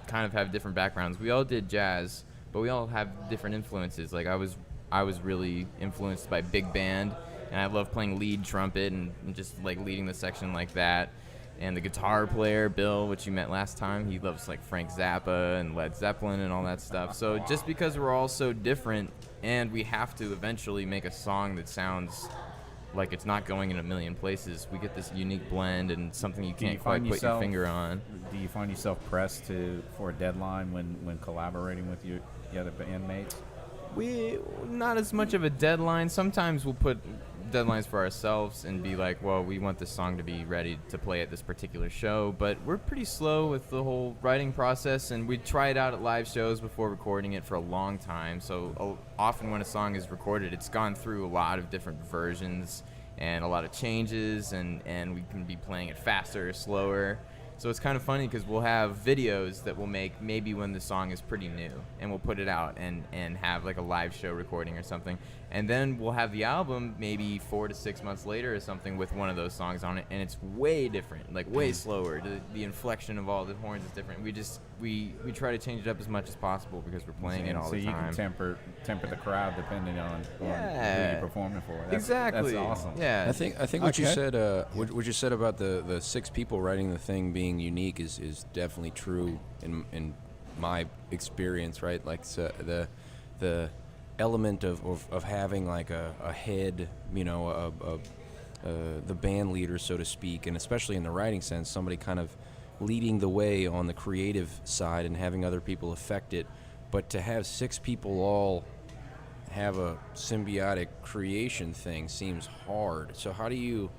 kind of have different backgrounds. We all did jazz, but we all have different influences. Like I was really influenced by big band. And I love playing lead trumpet and just like leading the section like that. And the guitar player, Bill, which you met last time, he loves like Frank Zappa and Led Zeppelin and all that stuff. So just because we're all so different, and we have to eventually make a song that sounds like it's not going in a million places, we get this unique blend and something you can't quite put your finger on. Do you find yourself pressed for a deadline when collaborating with the other bandmates? We not as much of a deadline. Sometimes we'll put deadlines for ourselves and be like, well, we want this song to be ready to play at this particular show, but we're pretty slow with the whole writing process, and we try it out at live shows before recording it for a long time. So often when a song is recorded, it's gone through a lot of different versions and a lot of changes, and we can be playing it faster or slower. So it's kind of funny because we'll have videos that we'll make maybe when the song is pretty new, and we'll put it out and have like a live show recording or something. And then we'll have the album maybe 4 to 6 months later or something with one of those songs on it, and it's way different, like way slower. The inflection of all the horns is different. We try to change it up as much as possible because we're playing it all the time. So you can temper the crowd depending on who you're performing for. Exactly. That's awesome. Yeah. I think what you said, what you said about the 6 people writing the thing being unique is definitely true in my experience, right? Like the element of having like a head, you know, the band leader, so to speak, and especially in the writing sense, somebody kind of leading the way on the creative side and having other people affect it. But to have 6 people all have a symbiotic creation thing seems hard. So how do you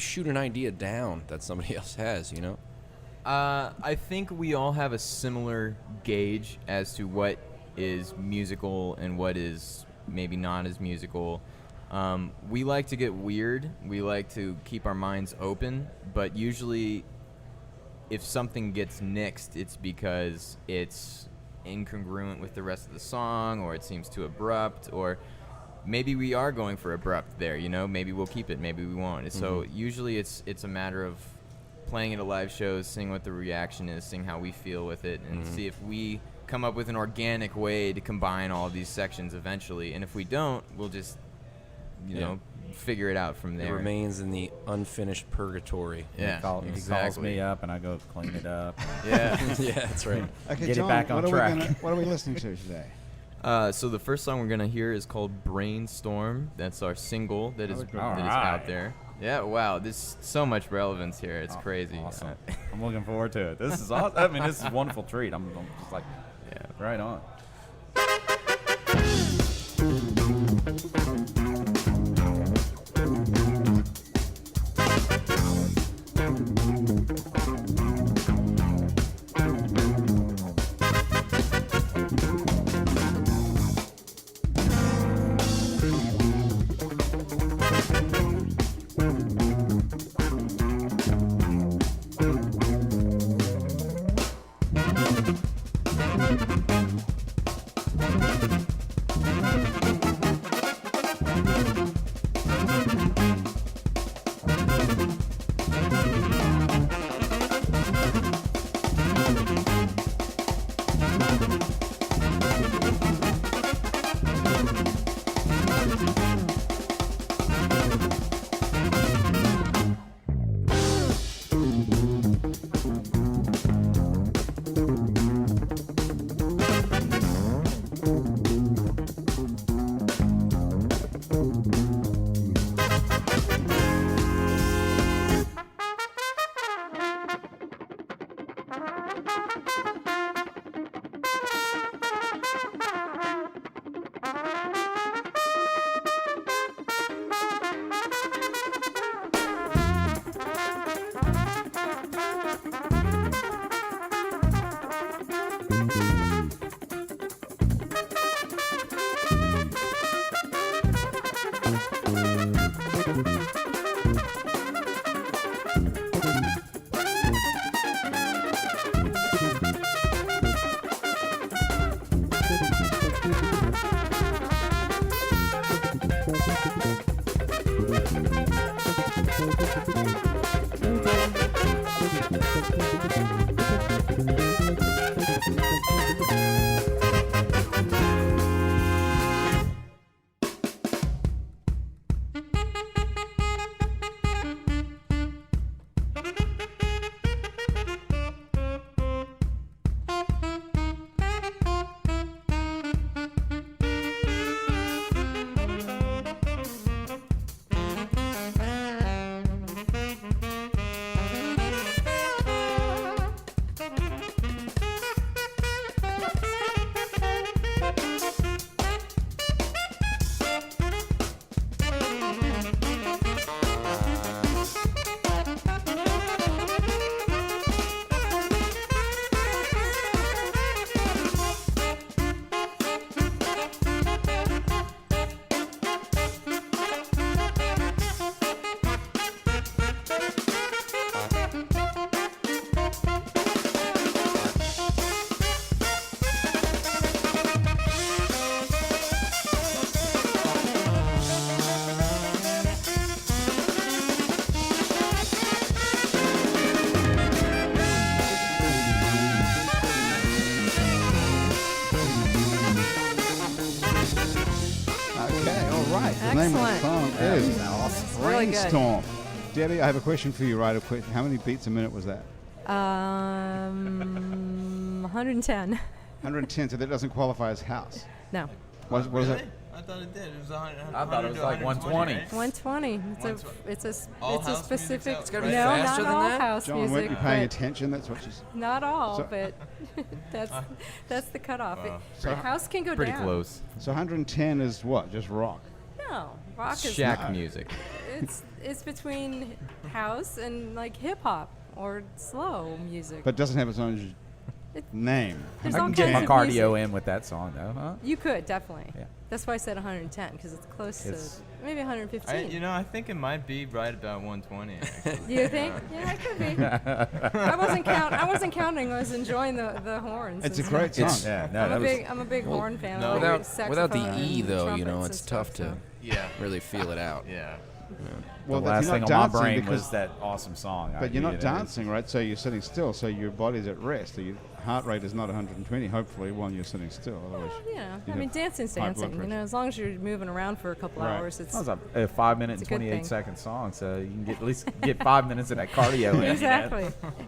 shoot an idea down that somebody else has, you know? I think we all have a similar gauge as to what is musical and what is maybe not as musical. We like to get weird. We like to keep our minds open, but usually if something gets nixed, it's because it's incongruent with the rest of the song, or it seems too abrupt, or maybe we are going for abrupt there, you know? Maybe we'll keep it, maybe we won't. Mm-hmm. So usually it's a matter of playing it at live shows, seeing what the reaction is, seeing how we feel with it, and see if we come up with an organic way to combine all of these sections eventually. And if we don't, we'll just, you know, figure it out from there. It remains in the unfinished purgatory. Yeah, He calls me up, and I go clean it up. Yeah. Yeah, that's right. Okay, Get it John, back on track. What are we listening to today? So the first song we're going to hear is called Brainstorm. That's our single that is out there. Yeah, wow, there's so much relevance here. It's crazy. Awesome. I'm looking forward to it. This is awesome. I mean, this is a wonderful treat. I'm just like, Yeah. right on. The name of the song is Really good. Brainstorm. Debbie, I have a question for you right quick. How many beats a minute was that? 110. 110, so that doesn't qualify as house. No. What is it? I thought it did. It was 100. I thought it was like 120. 120. It's a All house specific. music's It's gotta be no, faster not than all that? house John, music. weren't you paying but attention? That's what she's... not all, So- but that's the cutoff. Wow. House can go Pretty down. close. So 110 is what? Just rock? No, rock is Shack music. it's between house and like hip hop or slow music. But doesn't have its own It- name. There's I all can get kinds my of cardio music. in with that song, though, huh? You could definitely. Yeah. That's why I said 110 because it's close It's- to maybe 115. I think it might be right about 120. Actually. You think? Yeah, it could be. I wasn't counting. I was enjoying the horns. It's a and great stuff. song. Yeah, no, I'm that a was big horn fan. no, I like Without the saxophone E and though, trumpets it's and tough stuff, to Yeah. really feel it out. Yeah. Well, the that last you're thing not on my dancing brain because- was that awesome song. But you're not dancing, right? So you're sitting still, so your body's at rest. So your heart rate is not 120, hopefully, while you're sitting still. Otherwise, So, you know, you'd I mean, have dancing's high blood dancing. You pressure. know, as long as you're moving around for a couple Right. hours, it's That was a 5 minute and It's a good 28 thing. second song, so you can at least get 5 minutes of that cardio in. you know? exactly,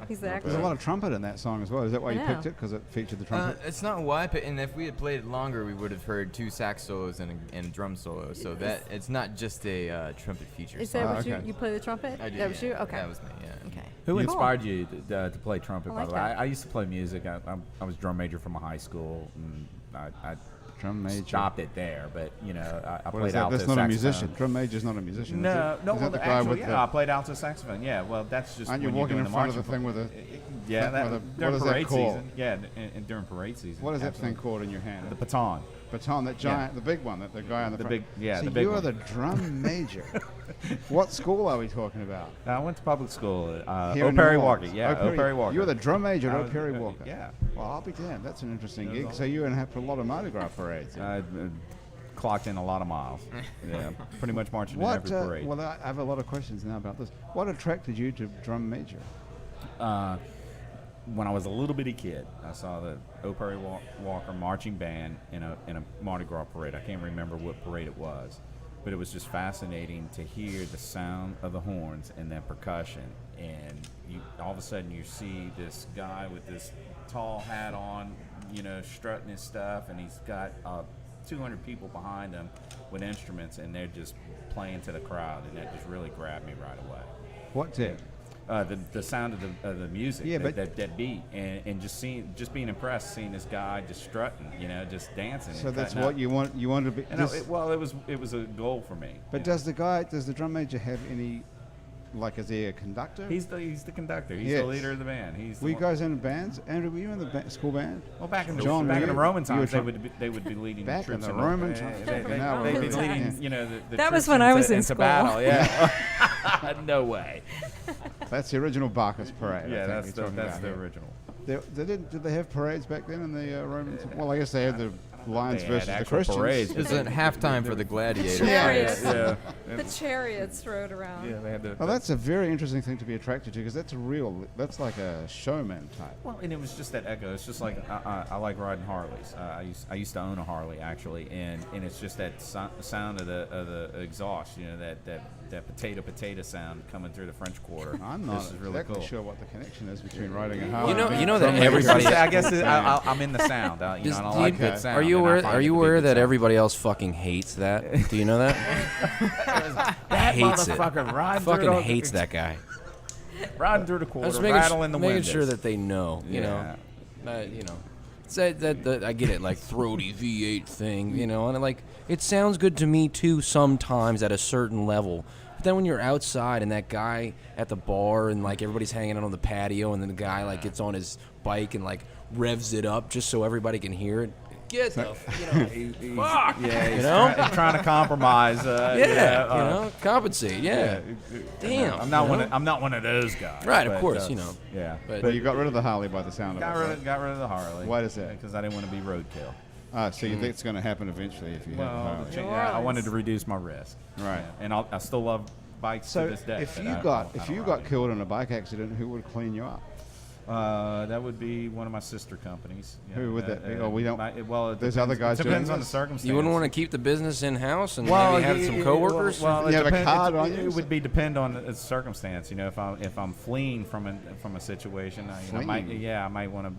exactly. There's a lot of trumpet in that song as well. Is that why you I picked know. it? Because it featured the trumpet? It's not why, but and if we had played it longer, we would have heard 2 sax solos and a drum solo. So that it's not just a trumpet feature. Is song. that what okay. you play the trumpet? I do, That was yeah. you? Okay. That was me. Yeah. Okay. Who Cool. inspired you to play trumpet, I by like the way? that. I used to play music. I was drum major from a high school, and I Drum major. stopped it there. But, you know, I What played is that? alto That's not a saxophone. musician. Drum major's not a musician. is No, it? no, Is well, that the guy actually, with yeah, I played alto saxophone. Yeah, well, that's just Aren't you when you're walking doing in the front of the marching thing with a... Yeah, what that, is during that parade called? season. Yeah, and during parade season. What is that absolutely. thing called in your hand? The baton. Baton, that giant, the big one, that the guy on the The front. big- yeah, See, the big you are one. the drum major. What school are we talking about? I went to public school at Here in Perry New Walker. Orleans. Yeah, Perry Walker. You were the drum major I at was- Perry Walker. yeah. Well, I'll be damned. That's an interesting That was gig. awesome. So you and have a lot of Mardi Gras parades. I clocked in a lot of miles. Yeah, pretty much marching in What? every parade. Well, I have a lot of questions now about this. What attracted you to drum major? When I was a little bitty kid, I saw the Perry Walker marching band in a Mardi Gras parade. I can't remember what parade it was, but it was just fascinating to hear the sound of the horns and then percussion. And you all of a sudden you see this guy with this tall hat on, you know, strutting his stuff, and he's got 200 people behind him with instruments, and they're just playing to the crowd, and that just really grabbed me right away. What did? The sound of the music, Yeah, that beat, and just being impressed, seeing this guy just strutting, you know, just dancing. So and that's cutting what up. you want. You want to be. And it was a goal for me. But you know. does the drum major have any, like, is he a conductor? He's the conductor. He's Yes. the leader of the band. He's the Were you one- guys in bands? Andrew, were you in the school band? well, back in John, the were you- Roman you were times, tr- they would be leading Back the in troops the in Roman yeah, times. They, Now they'd we're be in- leading, yeah. you know, the That was troops when I was in into school. battle. Yeah, no way. That's the original Bacchus parade. I Yeah, think that's you're talking the here. original. Did they have parades back then in the Romans? Well, I guess they had the Lions They versus had the actual Christians. parades. It was at halftime for the Gladiators. Chariots. Yeah. The chariots rode around. Yeah, they had the. Well, that's a very interesting thing to be attracted to because that's like a showman type. Well, and it was just that echo. It's just like I like riding Harleys. I used to own a Harley actually, and it's just that sound of the exhaust. You know, that potato sound coming through the French Quarter. I'm not This is really exactly cool. sure what the connection is between riding a Harley. You know that From everybody- a- I guess I'm in the sound. I don't like good sound. Are you and I aware? find Are it you to be aware good that sound. everybody else fucking hates that? Do you know that? That hates it. motherfucker riding through Fucking the- hates that guy. riding through the I quarter, was rattling the making windows. sure that they know. You Yeah. know. It's that I get it, like throaty V8 thing, you know, and like it sounds good to me too sometimes at a certain level. But then when you're outside and that guy at the bar and like everybody's hanging out on the patio and then the guy like gets on his bike and like revs it up just so everybody can hear it. Get the, fuck, Yeah, you he's know? trying to compromise. Compensate, yeah. Damn, I'm not you one. know? I'm not one of those guys. Right, of but, course, you know. Yeah, But you got rid of the Harley by the sound of got it. rid right? of, got rid of the Harley. Why does that? Because I didn't want to be roadkill. So you think it's going to happen eventually if you have a Well, Harley? New I wanted Orleans. to reduce my risk. Right. Yeah, and I still love bikes So to this day. if but you I got don't got ride killed in a bike accident, who would clean you up? that would be one of my sister companies. Who would that be? Oh, we don't- Well, it there's depends, other guys it doing depends on the this? circumstance. You wouldn't want to keep the business in house and Well, maybe have some coworkers. Well, You it have a depend- card it's- on you? It would be depend on the circumstance. You know, if I'm fleeing from a situation, I might Fleeing? want to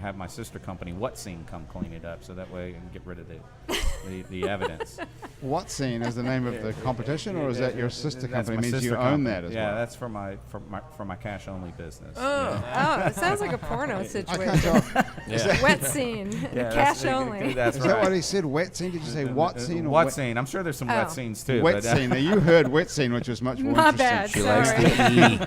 have my sister company, What Scene, come clean it up, so that way I can get rid of the evidence. What Scene is the name of the competition, or is that your sister That's company? my Means you sister own company. that as yeah, well. that's for my cash only business. Oh, it sounds like a porno I can't situation. tell. Yeah. Wet scene, Yeah, cash that's- only. That's Is right. that what he said? Wet Scene? Did you say what scene? Or What wet scene? I'm sure there's some Oh. wet scenes too. Wet but, Scene. Now you heard Wet Scene, which was much more My interesting. bad. She likes Sorry. to eat.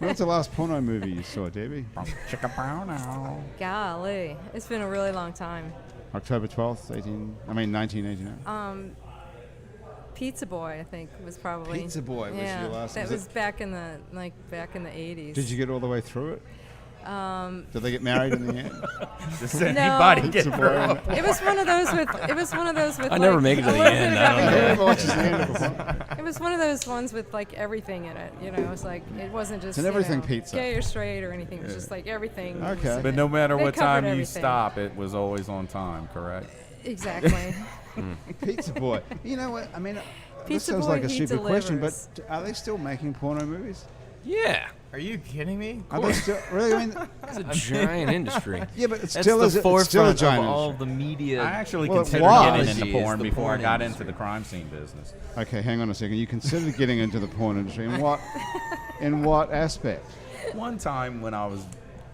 What's the last porno movie you saw, Debbie? Chicka-pow-now. Golly, it's been a really long time. October 12th, 1989. Pizza Boy, I think, was probably. Pizza Boy was yeah, your last. That was was it- back in the 80s. Did you get all the way through it? Did they get married in the end? Does No. anybody get Pizza Boy. It was one of those with. It was one of those with. I never like, make it to a the little end, bit I of don't know. everything. Whoever watches the end of it. It was one of those ones with like everything in it. You know, it was like it wasn't just an you everything know, pizza. gay or straight or anything. It was just like everything. was Okay. in But it. no matter They what covered time you everything. stop, it was always on time, correct? Exactly. Pizza Boy. You know what? I mean, this Pizza sounds Boy, like a he stupid question, but delivers. are they still making porno movies? Yeah, Are you kidding me? Are they still really? I mean, it's a giant industry. yeah, but it's That's still the it's still a forefront giant of all industry. the media. I actually Well, it considered was. getting Is into porn the before porn I got industry. into the crime scene business. Okay, hang on a second. You considered getting into the porn industry in what aspect? One time when I was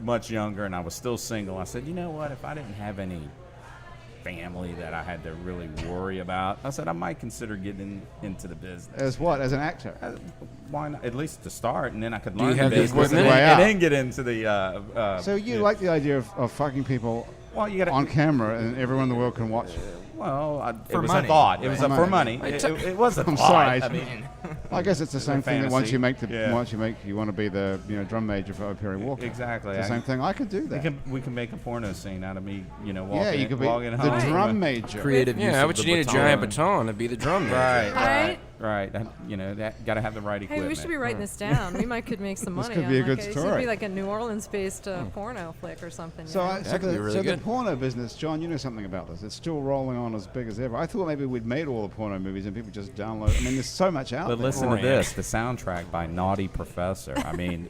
much younger and I was still single, I said, you know what, if I didn't have any family that I had to really worry about, I said I might consider getting into the business. As what? As an actor? Why not? At least to start, and then I could Do you learn have the the business equipment? Way out. and then get into the. So you yeah. like the idea of fucking people Well, you got on camera and everyone in the world can watch? Well, it For was money, a thought. It was right? for money. It was a I'm thought. sorry. I mean, I guess it's the same thing that once fantasy. you make Yeah. you want to be the drum major for Perry Walker. exactly. It's the same thing. I could do that. We can make a porno scene out of me, walking. Yeah, you could be walking the home. drum major. Creative use Yeah, how of would the you need a baton. giant baton to be the drum major? Right. That got to have the right Hey, equipment. we should be writing this down. We might could make some This money. could on be a like good This story. could be like a New Orleans-based porno flick or something. So, you know? That could be really the good. porno business, John, you know something about this. It's still rolling on as big as ever. I thought maybe we'd made all the porno movies and people just download. I mean, there's so much out But there. listen to this: the soundtrack by Naughty Professor. I mean,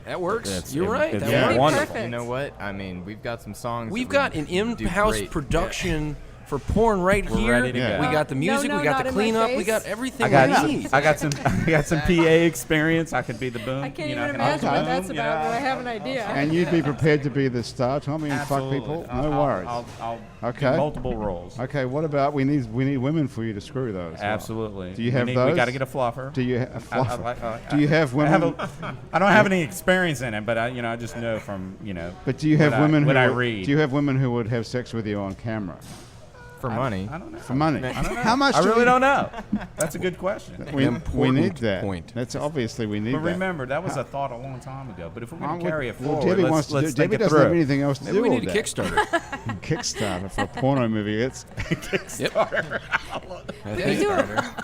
That works. It's- You're right. it's That Yeah. works. wonderful. Perfect. You know what? I mean, we've got some songs. We've that got an would do in-house great. production for porn right We're here. ready to go. We got the music. No, we got not the in my cleanup. We face. got everything I got we need. I got some PA experience. I could be the boom. I can't you know, even I imagine can what boom, that's you about, know. but I have an idea. And you'd be prepared to be the star, Tommy, and fuck Absolutely. people? I'll- No worries. I'll Okay. do multiple roles. Okay, what about we need women for you to screw those? Absolutely. Do you have we those? got to get a fluffer. Do you have a fluffer? I Do you have women? I don't have any experience in it, but I just know from But do you have what women what who I would- read. Do you have women who would have sex with you on camera? For money. I don't know. For money. I don't know. How much I do really we- don't know. That's a good question. We Important need that. point. That's obviously we need But that. remember, that was a thought a long time ago. But if we're going to carry it well, forward, Debbie let's, wants to let's do. think Debbie it doesn't have through. anything else to Maybe do we all need a day. Kickstarter. Kickstarter for a porno movie. It's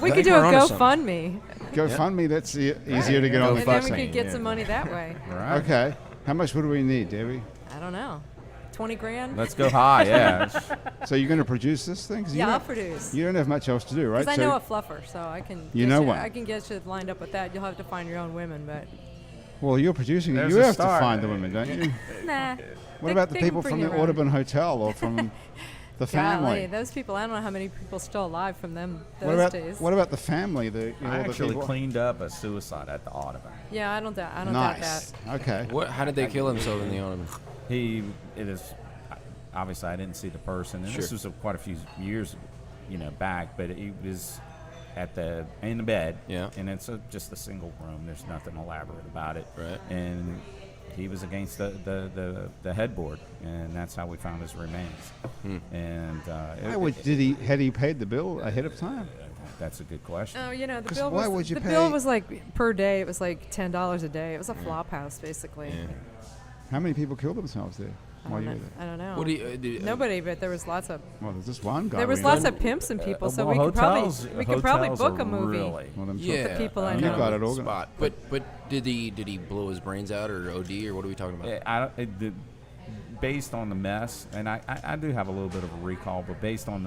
We could do a GoFundMe, GoFundMe. That's easier to get on. and then we GoFundMe, could get yeah. some money that way. Right. Okay. How much would we need, Debbie? I don't know, 20 grand. Let's go high. Yeah. So you're going to produce this thing? 'Cause you Yeah, I'll don't- produce. You don't have much else to do, right? Because I So- know a fluffer, so I can. You get know you, one. I can get you lined up with that. You'll have to find your own women, but Well, you're producing it. There's You a have start. to find the women, don't you? nah. What about the they can people bring from you the around. Audubon Hotel or from the family? Golly, those people. I don't know how many people still alive from them those What about days. what about the family? The I the actually people? cleaned up a suicide at the Audubon. Yeah, I don't doubt. I don't doubt Nice. that. Okay. How did they kill themselves in the Audubon? It is obviously I didn't see the person, and this Sure. was quite a few years, back. But it was in the bed, Yeah. and it's just a single room. There's nothing elaborate about it, Right. And he was against the headboard, and that's how we found his remains. And Had he paid the bill ahead of time? that's a good question. Oh, the 'Cause bill why was would you the pay- bill was like per day. It was like $10 a day. It was a flop house basically. Yeah. How many people killed themselves there while you were there? I don't know. What do you? Nobody, but there was lots of Well, there's just one guy. there was we lots know. of pimps and people, so Well, we could probably hotels book are a movie. Really, Well, them Yeah, the people I you know. You've got it the organized. spot. But did he blow his brains out or OD or what are we talking about? Based on the mess, and I do have a little bit of a recall, but based on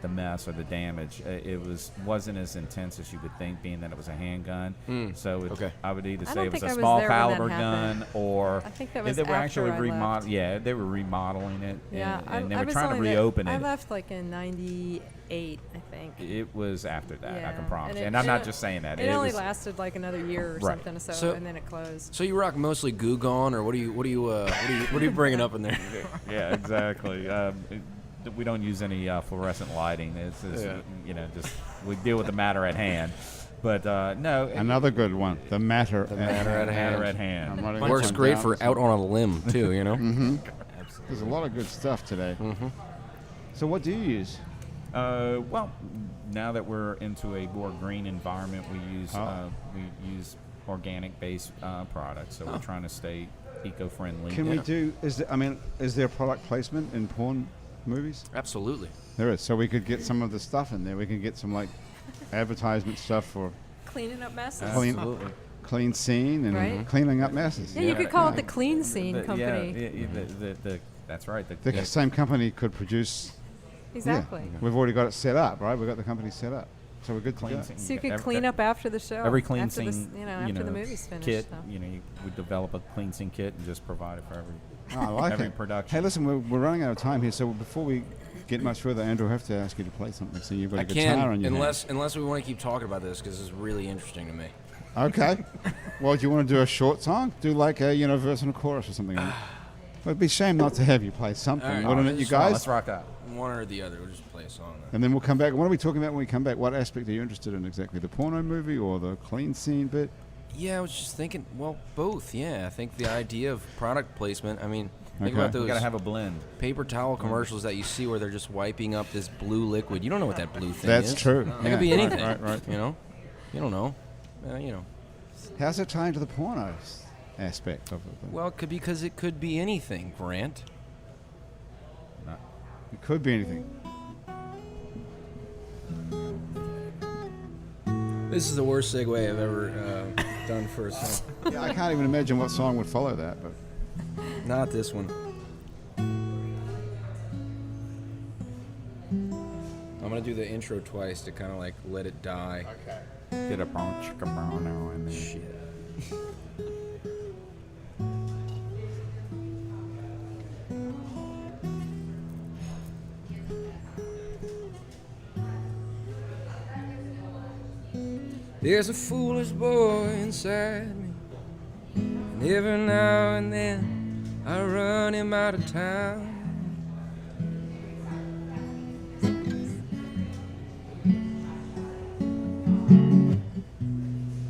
the mess or the damage, it wasn't as intense as you would think, being that it was a handgun. So Okay. I would either I say don't it was think a I was small there when that caliber happened. gun, or I think that was they were actually after I left. Yeah, they were remodeling it, Yeah, and they I were was trying to only there- reopen I it. left like in '98, I think. It was after that, I Yeah, can promise. and And it- I'm not it- just saying that. It only was, lasted like another year or Right. something, So- and then it closed. So you rock mostly Goo Gone or what are you bringing up in there? Yeah, exactly. We don't use any fluorescent lighting. It's just we deal with the matter at hand. But no, Another good one. The matter. matter at hand. matter at hand. I'm writing Works this one great down. for out on a limb too, There's a lot of good stuff today. So what do you use? Well, now that we're into a more green environment, we use organic-based products. So we're trying to stay eco-friendly. Can we do? Is there product placement in porn movies? Absolutely. There is. So we could get some of the stuff in there. We can get some like advertisement stuff for Cleaning up messes. clean, Absolutely. clean scene and Right. cleaning up messes. Yeah, you could call it the Clean Scene Company. That's right. The same company could produce. Exactly. Yeah. We've already got it set up, right? We've got the company set up, so we're good to Clean go. scene. So you could Every- clean up after the show. Every clean after scene, after the movie's finished. kit. so. We develop a clean scene kit and just provide it for every. Oh, I like every it. production. Hey, listen, we're running out of time here, so before we get much further, Andrew, I have to ask you to play something. So you've got a I guitar on can your unless we want to keep talking about this because it's really interesting to me. hand. Okay. Well, do you want to do a short song? Do like a verse and a chorus or something. Well, it'd be a shame not to have you play something, All right. wouldn't Oh, it, you this song, guys? Let's rock out. One or the other. We'll just play a song. And then we'll come back. What are we talking about when we come back? What aspect are you interested in exactly? The porno movie or the clean scene bit? Yeah, I was just thinking. Well, both. Yeah, I think the idea of product placement. I mean, think Okay. about We those gotta have a blend. paper towel commercials that you see where they're just wiping up this blue liquid. You don't know what that blue thing That's is. true. It Yeah. could be anything. Right. You know, you don't know. How's it tie into the porno aspect of it? Well, because it could be anything, Grant. It could be anything. This is the worst segue I've ever done for a song. Yeah, I can't even imagine what song would follow that. But Not this one. I'm gonna do the intro twice to kind of like let it die. Get a brown chicken brown now and then. Shit. There's a foolish boy inside me, and every now and then I run him out of town.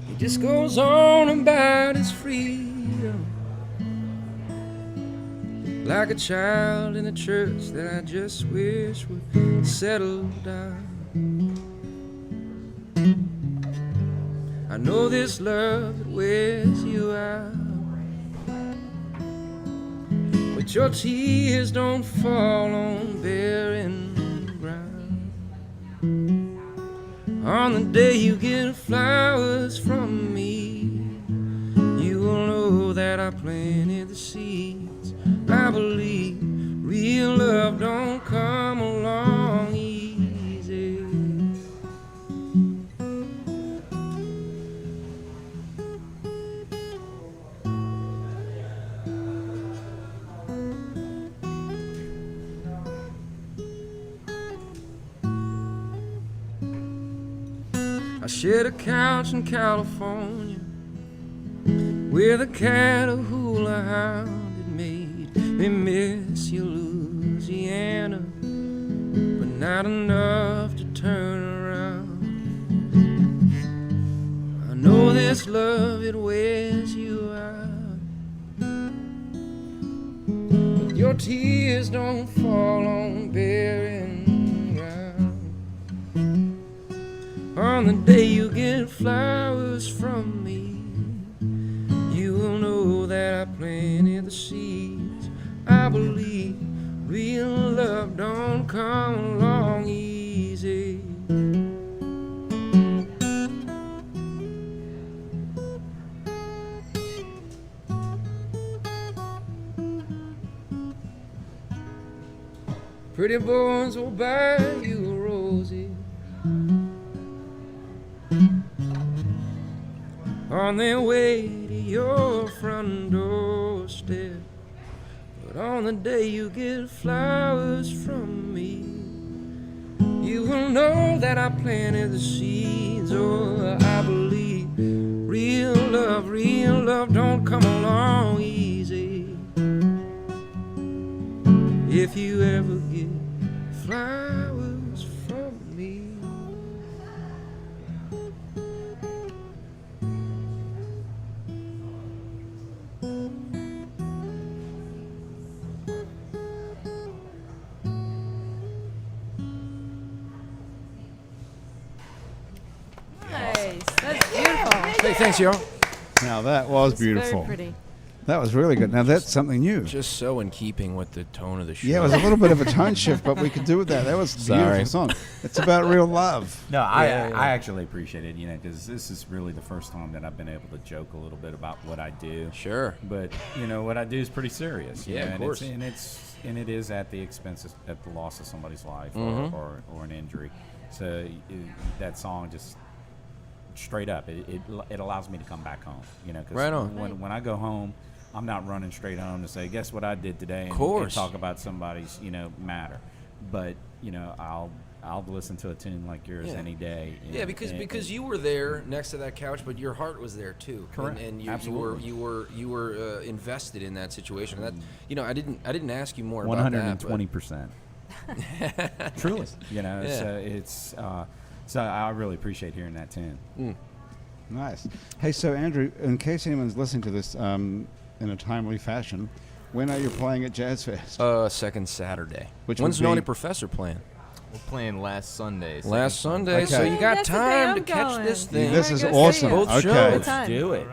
He just goes on about his freedom, like a child in a church that I just wish would settle down. I know this love that wears you out, but your tears don't fall on barren ground. On the day you get flowers from me, you will know that I planted the seeds. I believe real love don't come along easy. I shared a couch in California with a Catahoula that made me miss you, Louisiana, but not enough to turn around. I know this love, it wears you out, but your tears don't fall on barren ground. On the day you get flowers from me, you will know that I planted the seeds. I believe real love don't come along easy. Pretty boys will buy you a rosy on their way to your front doorstep, but on the day you get flowers from me, you will know that I planted the seeds. Oh, I believe real love don't come along easy. If you ever get flowers from me. Nice. That's beautiful. Hey, thanks, y'all. Now that was It's beautiful. Very pretty. That was really good. Now that's something new. Just so in keeping with the tone of the show. Yeah, it was a little bit of a tone shift, but we could do with that. That was a beautiful Sorry. song. It's about real love. No, I Yeah. actually appreciate it, because this is really the first time that I've been able to joke a little bit about what I do. Sure. But what I do is pretty serious. Yeah, of and course. And it is at the expense at the loss of somebody's life Mhm. or an injury. So that song just straight up it allows me to come back home. Because Right on. when I go home, I'm not running straight home to say, guess what I did today, and Course. talk about somebody's matter. But I'll listen to a tune like yours Yeah. any day. Yeah, because you were there next to that couch, but your heart was there too. Correct. And Absolutely. you were invested in that situation. That I didn't ask you more about 120%. Truly, Yeah. So it's so I really appreciate hearing that tune. Nice. Hey, so Andrew, in case anyone's listening to this in a timely fashion, when are you playing at Jazz Fest? Second Saturday. Which When's would be- Naughty Professor playing? We're playing last Sunday. Last second Sunday, so Okay. you got That's the day time I'm to catch going. this Yeah, thing. This I'm is gonna see awesome. it. Both Okay. shows. What time? Do it.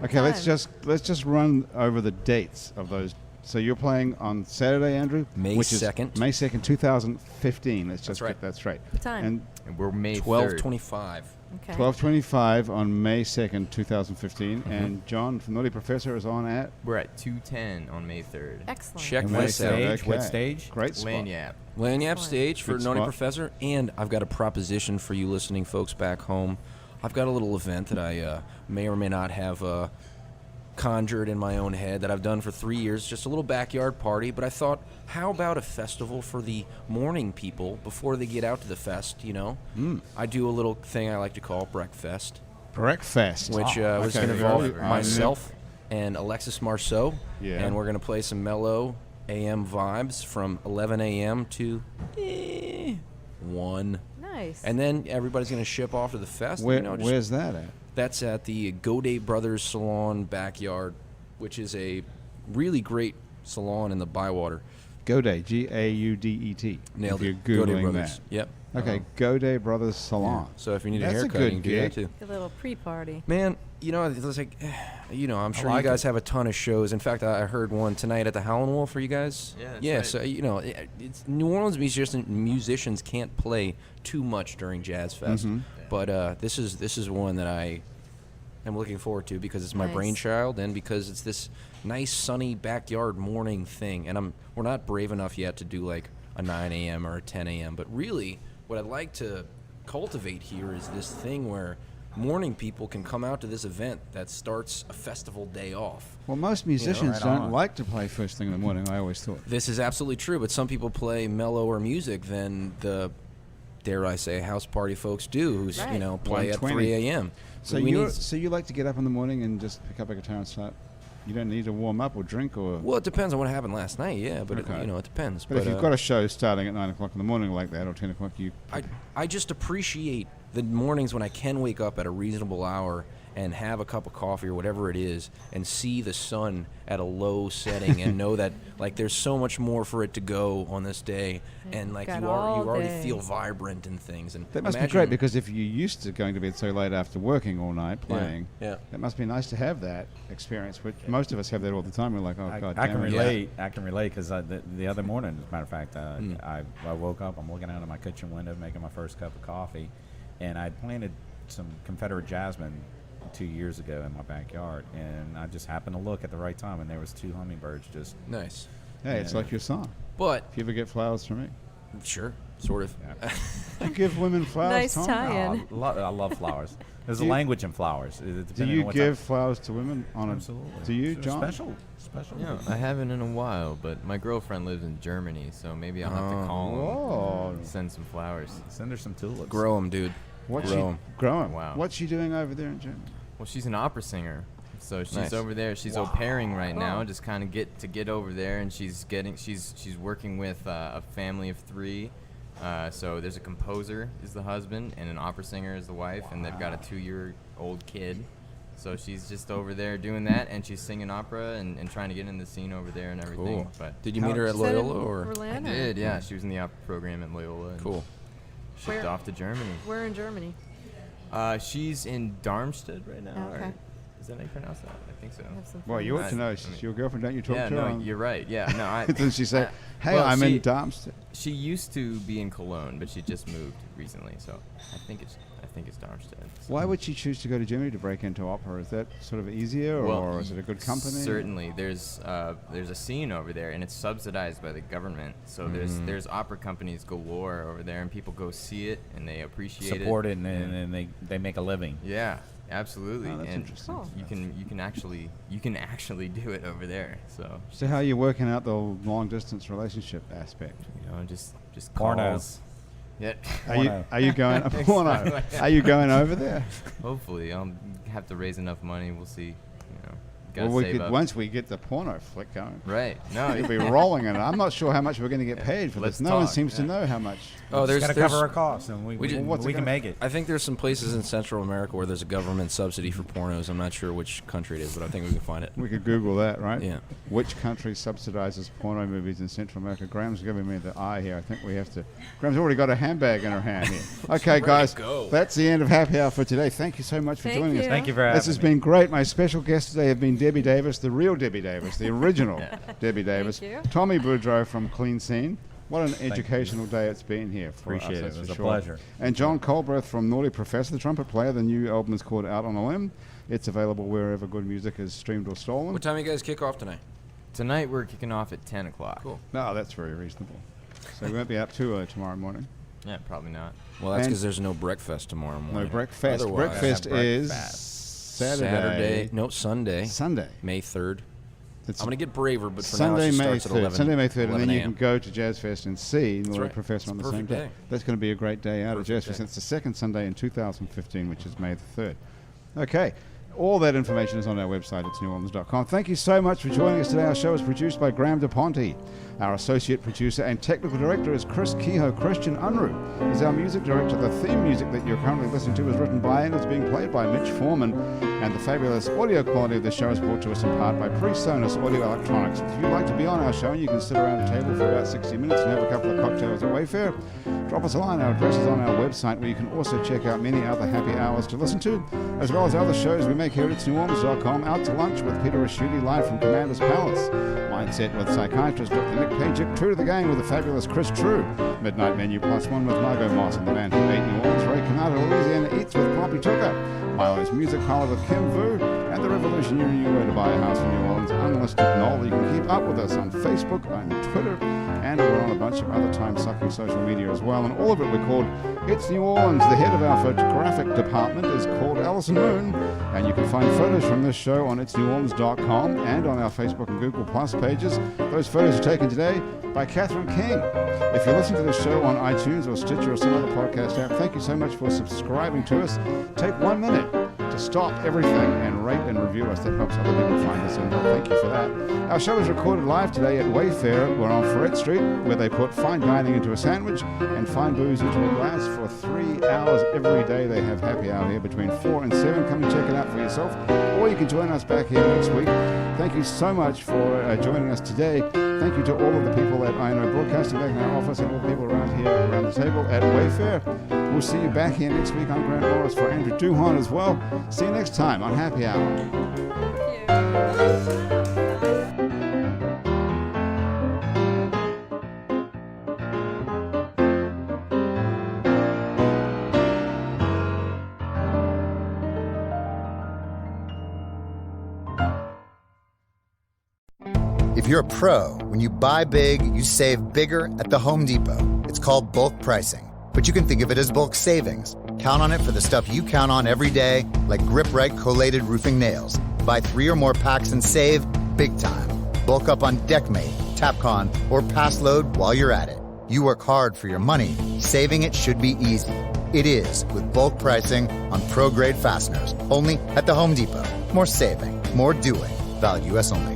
Okay, let's time? just run over the dates of those. So you're playing on Saturday, Andrew, May which is 2nd. May 2nd, 2015. Let's just That's right. get that straight. What time? And And we're May 3rd. 12:25. Okay. 12:25 on May 2nd, 2015. Mm-hmm. And John from Naughty Professor is on at We're at 2:10 on May 3rd. Excellent. Check And my that's stage. okay. What stage? Great spot. Lanyap. Lanyap Excellent. stage for Good Naughty spot. Professor, and I've got a proposition for you listening folks back home. I've got a little event that I may or may not have conjured in my own head that I've done for 3 years, just a little backyard party, but I thought, how about a festival for the morning people before they get out to the fest, I do a little thing I like to call Breakfast, Breakfast. which Oh, was okay, going to involve very- myself and Alexis Marceau, Yeah. and we're going to play some mellow AM vibes from 11 a.m. to 1. Nice. And then everybody's going to ship off to the fest. Where, just- where's that at? That's at the Godet Brothers Salon backyard, which is a really great Salon in the Bywater. Gaudet, Gaudet. Nailed if it. You're Gaudet Googling Brothers. that. Yep. Okay, Gaudet Brothers Salon. So if you need That's a a haircut, good you can do that gig. too. A little pre-party. Man, it's like, I'm sure like you guys it. have a ton of shows. In fact, I heard one tonight at the Howlin' Wolf for you guys. Yeah, that's Yeah, right. so, it's New Orleans musicians can't play too much during Jazz Fest. Mhm. But this is one that I am looking forward to because it's my Nice. brainchild and because it's this nice, sunny backyard morning thing. And we're not brave enough yet to do like a 9 a.m. or a 10 a.m. But really, what I'd like to cultivate here is this thing where morning people can come out to this event that starts a festival day off. Well, most musicians right don't on. like to play first thing in the morning, I always thought. This is absolutely true, but some people play mellower music than the, dare I say, house party folks do, who's Right. play at 1:20. 3 a.m. So you like to get up in the morning and just pick up a guitar and start? You don't need to warm up or drink or... Well, it depends on what happened last night, yeah, but Okay. it depends. But if you've got a show starting at 9 o'clock in the morning like that, or 10 o'clock, I just appreciate the mornings when I can wake up at a reasonable hour and have a cup of coffee or whatever it is and see the sun at a low setting and know that like there's so much more for it to go on this day and like Got you all already day. feel vibrant and things. And that must be imagine- great, because if you're used to going to bed so late after working all night playing, yeah. it must be nice to have that experience, which most of us have that all the time. We're like, oh, God I damn can it. relate. I can relate because the other morning, as a matter of fact, I woke up. I'm looking out of my kitchen window, making my first cup of coffee, and I planted some Confederate jasmine 2 years ago in my backyard, and I just happened to look at the right time, and there was 2 hummingbirds just. Nice. Hey, it's Yeah. like your song. But If you ever get flowers from me, sure, sort of. you give women flowers, Nice Tom? tie-in. I love flowers. There's Do a you- language in flowers. Do depending you on what give type- flowers to women on Absolutely. Do you, So John? Special. Yeah, I haven't in a while, but my girlfriend lives in Germany, so maybe I'll have to call Whoa. and send some flowers. Send her some tulips. Grow them, dude. What's Grow she 'em. growing? Wow. What's she doing over there in Germany? Well, she's an opera singer, so she's Nice. over there. She's au pairing right now, Oh. just kind of get over there, and she's working with a family of 3. So there's a composer is the husband, and an opera singer is the wife, and they've got a 2-year-old kid. So she's just over there doing that, and she's singing opera and trying to get in the scene over there and everything. Cool. But Did you meet her at Is that in Loyola or? I Berlin, or did, yeah. She was in the opera program at Loyola. And Cool. Shipped Where? off to Germany. Where in Germany? She's in Darmstadt right now. Okay. Or is that how you pronounce that? I think so. Have some Well, you ought friends. to know. She's your girlfriend. Don't you talk Yeah, to her? no, on- you're right. Yeah, no, I. Didn't she say, hey, well, I'm she- in Darmstadt? She used to be in Cologne, but she just moved recently, so I think it's Darmstadt. So. Why would she choose to go to Germany to break into opera? Is that sort of easier, or is it a good company? Certainly, there's a scene over there, and it's subsidized by the government. So there's opera companies galore over there, and people go see it, and they appreciate Support it. it, and they make a living. Yeah, absolutely. Oh, that's and interesting. Cool. you can actually do it over there. So So how are you working out the long distance relationship aspect? just Porno. calls. Yeah. Are you going porno? Are you going over there? Hopefully, I'll have to raise enough money. We'll see. Well, Gotta save up. once we get the porno flick going, Right. No. you'll be rolling in it. I'm not sure how much we're going to get paid for Let's this. No one talk, seems to yeah. know how much. Oh, Just gotta cover our costs, and we just- what's it can gonna- make it. I think there's some places in Central America where there's a government subsidy for pornos. I'm not sure which country it is, but I think we can find it. We could Google that, right? Yeah. Which country subsidizes porno movies in Central America? Graham's giving me the eye here. I think we have to. Graham's already got a handbag in her hand here. Okay, guys, go. that's the end of Happy Hour for today. Thank you so much for Thank joining us. you. Thank you for having This has me. been great. My special guests today have been Debbie Davis, the real Debbie Davis, the original Debbie Davis, you. Tommy Boudreaux from Clean Scene. What an educational day it's been here for Appreciate us, it. that's It was for a sure. pleasure. And John Colbreth from Naughty Professor, the trumpet player. The new album is called Out on a Limb. It's available wherever good music is streamed or stolen. What time you guys kick off tonight? Tonight we're kicking off at 10 o'clock. Cool. No, that's very reasonable. So we won't be up too early tomorrow morning. Yeah, probably not. Well, that's And- because there's no breakfast tomorrow morning. No, breakfast. Otherwise- Breakfast Have is breakfast. Saturday. No, Sunday. Sunday. May 3rd. It's I'm going to get braver, but for Sunday, now it just May starts at 3rd. 11 Sunday, May 3rd, and then 11 you a.m. can go to Jazz Fest and see Naughty right. Professor on It's the a same perfect day. day. That's going to be a great day out at Perfect Jazz Fest. day. It's the second Sunday in 2015, which is May the 3rd. Okay. All that information is on our website. It's neworleans.com. Thank you so much for joining us today. Our show is produced by Graham DePonte. Our associate producer and technical director is Chris Kehoe. Christian Unruh is our music director. The theme music that you're currently listening to is written by and is being played by Mitch Foreman. And the fabulous audio quality of the show is brought to us in part by PreSonus Audio Electronics. If you'd like to be on our show and you can sit around a table for about 60 minutes and have a couple of cocktails at Wayfare, drop us a line. Our address is on our website, where you can also check out many other happy hours to listen to, as well as other shows we make here at NewOrleans.com. Out to Lunch with Peter Raschuti, live from Commander's Palace. Mindset with psychiatrist Dr. Nick Pajic. True to the Game with the fabulous Chris True. Midnight Menu +1 with Margot Moss and the man who made New Orleans. Ray Canada, Louisiana Eats with Poppy Tucker. Milo's Music Holler with Kim Vu. And the revolutionary new way to buy a house in New Orleans, Unlisted Knoll. You can keep up with us on Facebook, on Twitter, and we're on a bunch of other time-sucking social media as well. And all of it we're called It's New Orleans. The head of our photographic department is called Alison Moon. And you can find photos from this show on itsneworleans.com and on our Facebook and Google Plus pages. Those photos are taken today by Catherine King. If you're listening to this show on iTunes or Stitcher or some other podcast app, thank you so much for subscribing to us. Take 1 minute to stop everything and rate and review us. That helps other people find us, and thank you for that. Our show is recorded live today at Wayfare. We're on Ferret Street, where they put fine dining into a sandwich and fine booze into a glass for 3 hours every day. They have happy hour here between 4 and 7. Come and check it out for yourself, or you can join us back here next week. Thank you so much for joining us today. Thank you to all of the people at INO Broadcasting back in our office and all the people around here around the table at Wayfare. We'll see you back here next week. I'm Grant Morris for Andrew Duhon as well. See you next time on Happy Hour. If you're a pro, when you buy big, you save bigger at the Home Depot. It's called bulk pricing, but you can think of it as bulk savings. Count on it for the stuff you count on every day, like grip-right collated roofing nails. Buy 3 or more packs and save big time. Bulk up on Deckmate, Tapcon, or Pass Load while you're at it. You work hard for your money. Saving it should be easy. It is with bulk pricing on pro-grade fasteners, only at the Home Depot. More saving, more doing. Valid U.S. only.